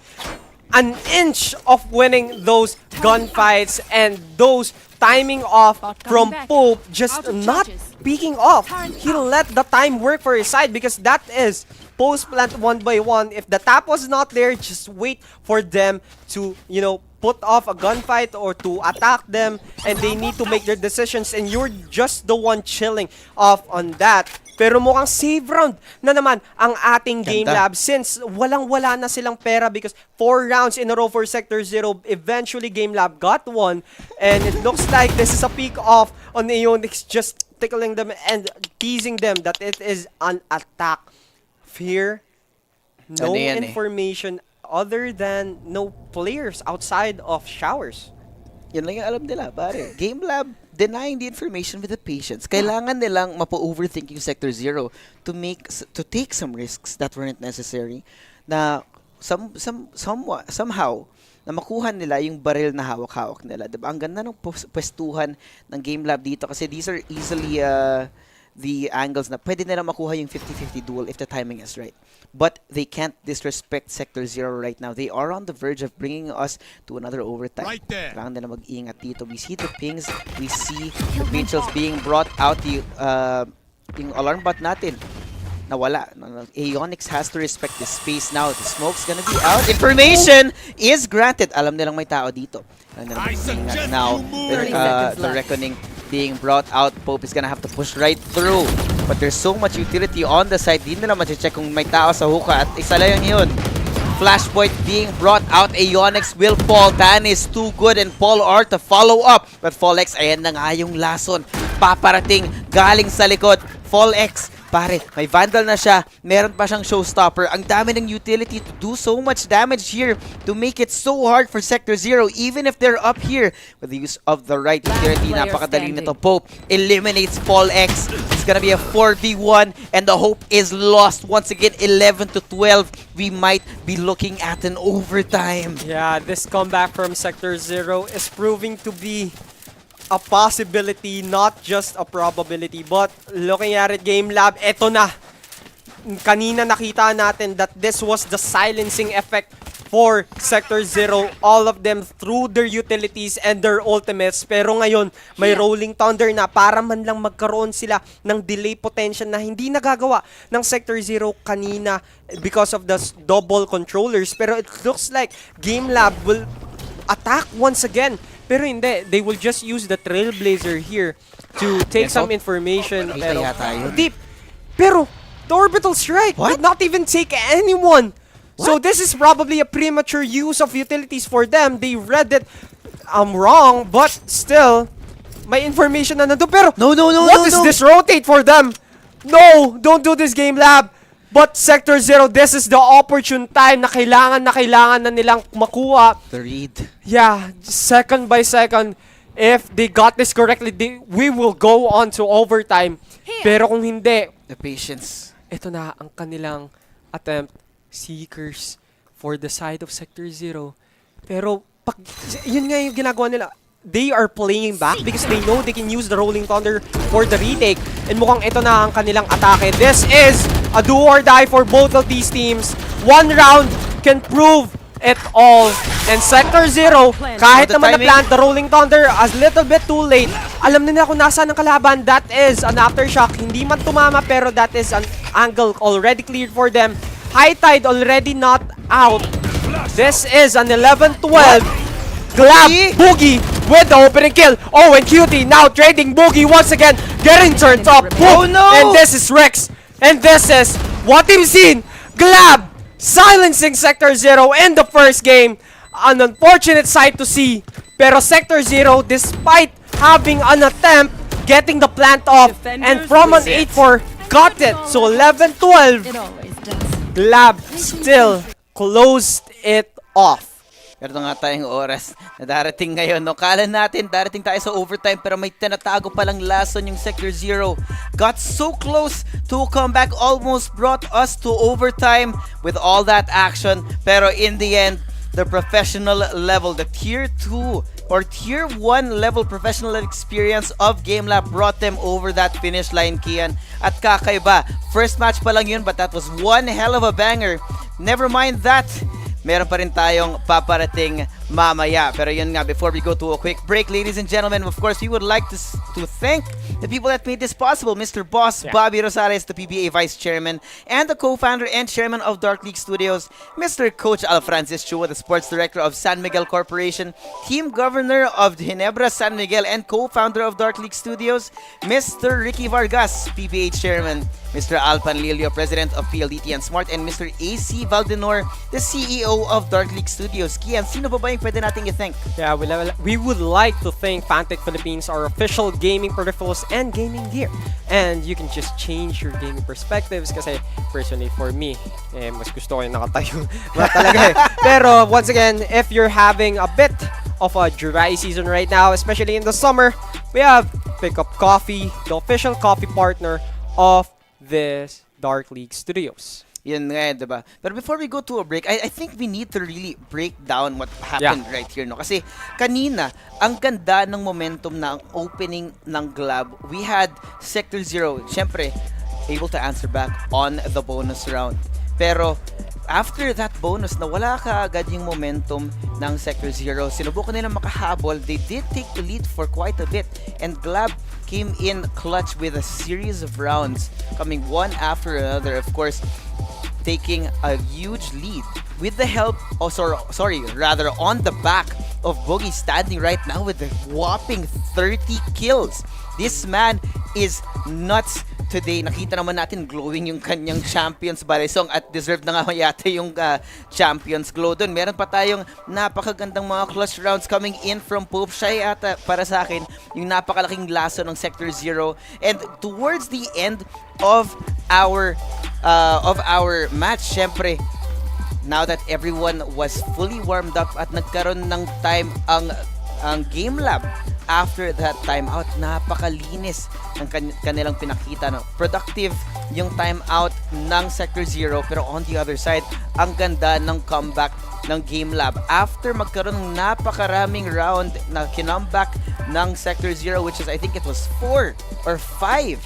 an inch of winning those gunfights, and those timing off from Pope just not peeking off. He let the time work for his side because that is post plant 1 by 1. If the tap was not there, just wait for them to, you know, put off a gunfight or to attack them, and they need to make their decisions, and you're just the one chilling off on that. Pero mukhang save round na naman ang ating Game Lab since walang-wala na silang pera because 4 rounds in a row for Sector 0. Eventually, Game Lab got one, and it looks like this is a peek off on Aeonix, just tickling them and teasing them that it is an attack. Fear, no information other than no players outside of showers. Yan lang yung alam nila, pare. Game Lab denying the information with the patience. Kailangan nilang mapa-overthink yung Sector 0 to take some risks that weren't necessary, na somehow na makuha nila yung baril na hawak-hawak nila. Diba? Ang ganda ng pwestuhan ng Game Lab dito kasi these are easily the angles na pwede nila makuha yung 50-50 duel if the timing is right. But they can't disrespect Sector 0 right now. They are on the verge of bringing us to another overtime. Right there. Kailangan nila mag-iingat dito. We see the pings. We see the Mitchells being brought out. Yung alarm bot natin nawala. Aeonix has to respect the space now. The smoke's gonna be out. Information is granted. Alam nilang may tao dito. Now, the reckoning being brought out. Pope is gonna have to push right through. But there's so much utility on the side. Di nila ma-check kung may tao sa hookah. At isa lang yun. Flashpoint being brought out. Aeonix will fall. Dan is too good and Paul R to follow up. But Fallex, ayan na nga yung lason. Paparating galing sa likod. Fallex, pare, may Vandal na siya. Meron pa siyang Showstopper. Ang dami ng utility to do so much damage here to make it so hard for Sector 0 even if they're up here. With the use of the right utility, napakadali nito. Pope eliminates Paul X. It's gonna be a 4v1 and the hope is lost. Once again, 11-12. We might be looking at an overtime. Yeah, this comeback from Sector 0 is proving to be a possibility, not just a probability. But looking at it, Game Lab, eto na. Kanina nakita natin that this was the silencing effect for Sector 0. All of them through their utilities and their ultimates. Pero ngayon, may Rolling Thunder na para man lang magkaroon sila ng delay potential na hindi nagagawa ng Sector 0 kanina because of the double controllers. Pero it looks like Game Lab will attack once again. Pero hindi, they will just use the Trailblazer here to take some information. Pero deep. Pero the orbital strike did not even take anyone. So this is probably a premature use of utilities for them. They read it wrong, but still, may information na nandun. Pero what is this rotate for them? No, don't do this, Game Lab. But Sector 0, this is the opportune time na kailangan na nilang makuha. The read. Yeah, second by second. If they got this correctly, we will go on to overtime. Pero kung hindi, The patience. ito na ang kanilang attempt. Seekers for the side of Sector 0. Pero, yun nga yung ginagawa nila. They are playing back because they know they can use the Rolling Thunder for the retake. And mukhang ito na ang kanilang atake. This is a do or die for both of these teams. One round can prove it all. And Sector 0, kahit naman na-plant the Rolling Thunder a little bit too late, alam nila kung nasaan ang kalaban. That is an aftershock. Hindi man tumama pero that is an angle already cleared for them. High Tide already not out. This is an 11-12. Glab Boogie with the opening kill. Oh, and Cutie now trading Boogie once again. Getting turned up. Boom. And this is Rex. And this is what we've seen. Glab silencing Sector 0 in the first game. An unfortunate sight to see. Pero Sector 0, despite having an attempt, getting the plant off. And from an 8-4, got it. So 11-12. Glab still closed it off. Meron nga tayong oras na darating ngayon. No? Kala natin darating tayo sa overtime pero may tinatago palang lason yung Sector 0. Got so close to comeback. Almost brought us to overtime with all that action. Pero in the end, the professional level, the Tier 2 or Tier 1 level professional experience of Game Lab brought them over that finish line, Kian. At kakaiba, first match pa lang yun but that was one hell of a banger. Never mind that, meron pa rin tayong paparating mamaya. Pero yun nga, before we go to a quick break, ladies and gentlemen, of course, we would like to thank the people that made this possible. Mr. Boss Bobby Rosales, the PBA Vice Chairman and the co-founder and chairman of Dark League Studios. Mr. Coach Al Francis Chua, the Sports Director of San Miguel Corporation. Team Governor of Ginebra San Miguel and co-founder of Dark League Studios. Mr. Ricky Vargas, PBA Chairman. Mr. Al Panlilio, President of PLDT and Smart. And Mr. AC Valdenor, the CEO of Dark League Studios. Kian, sino ba yung pwede nating i-thank? Yeah, we would like to thank Fantech Philippines, our official gaming peripherals and gaming gear. And you can just change your gaming perspectives kasi personally for me, mas gusto ko yung nakatayo na talaga eh. Pero once again, if you're having a bit of a dry season right now, especially in the summer, we have Pickup Coffee, the official coffee partner of this Dark League Studios. Yun nga, diba? Pero before we go to a break, I think we need to really break down what happened right here, no? Kasi kanina, ang ganda ng momentum ng opening ng Glab. We had Sector 0, syempre, able to answer back on the bonus round. Pero after that bonus, nawala ka agad yung momentum ng Sector 0. Sinubukan nila makahabol. They did take the lead for quite a bit. And Glab came in clutch with a series of rounds, coming one after another. Of course, taking a huge lead with the help, rather on the back of Boogie, standing right now with a whopping 30 kills. This man is nuts today. Nakita naman natin glowing yung kanyang Champions Balisong at deserved na nga yata yung Champions Glow doon. Meron pa tayong napakagandang mga clutch rounds coming in from Pope. Siya yata para sa akin yung napakalaking laso ng Sector 0. And towards the end of our match, syempre, now that everyone was fully warmed up at nagkaroon ng time ang Game Lab, after that timeout, napakalinis ng kanilang pinakita. No? Productive yung timeout ng Sector 0, pero on the other side, ang ganda ng comeback ng Game Lab. After magkaroon ng napakaraming round na kinomeback ng Sector 0, which is, I think it was 4 or 5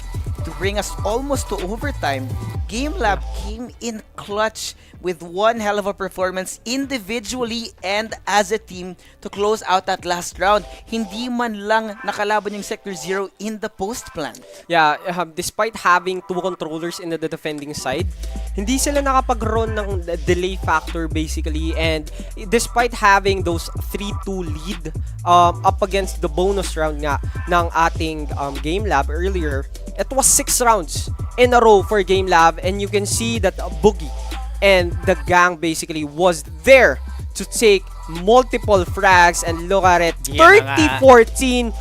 to bring us almost to overtime, Game Lab came in clutch with one hell of a performance individually and as a team to close out that last round. Hindi man lang nakalaban yung Sector 0 in the post plant. Yeah, despite having two controllers in the defending side, hindi sila nakapag-run ng delay factor basically, and despite having those 3-2 lead up against the bonus round nga ng ating Game Lab earlier, it was 6 rounds in a row for Game Lab, and you can see that Boogie and the gang basically was there to take multiple frags, and look at it, 30-14,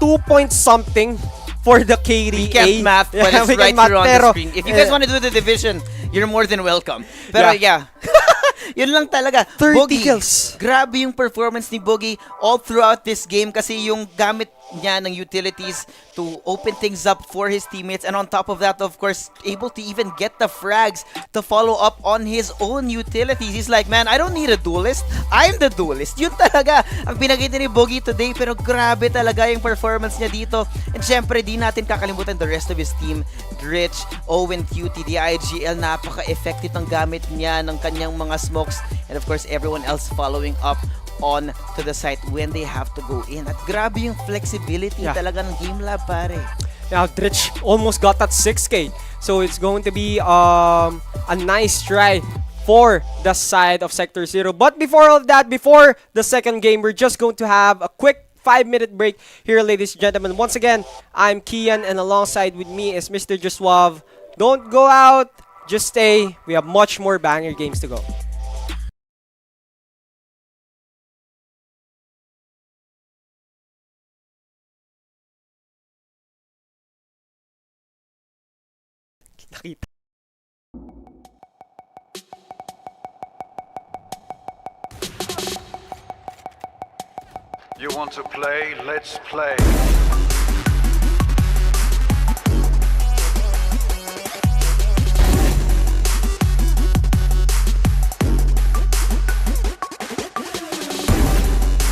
2 point something for the KDA. We can't math, but it's right here on the screen. If you guys want to do the division, you're more than welcome. Pero yeah. Yun lang talaga. 30 Boogie, kills. Grabe yung performance ni Boogie all throughout this game kasi yung gamit niya ng utilities to open things up for his teammates, and on top of that, of course, able to even get the frags to follow up on his own utilities. He's like, man, I don't need a duelist. I'm the duelist. Yun talaga ang pinakita ni Boogie today, pero grabe talaga yung performance niya dito. And syempre, di natin kakalimutan the rest of his team. Dritch, Owen, Cutie, the IGL, napaka-effective ng gamit niya ng kanyang mga smokes, and of course, everyone else following up on to the site when they have to go in. At grabe yung flexibility talaga ng Game Lab, pare. Yeah, Dritch almost got that 6K. So it's going to be a nice try for the side of Sector 0. But before all of that, before the second game, we're just going to have a quick 5-minute break here, ladies and gentlemen. Once again, I'm Kian, and alongside with me is Mr. Josuave. Don't go out, just stay. We have much more banger games to go. Nakita. You want to play? Let's play.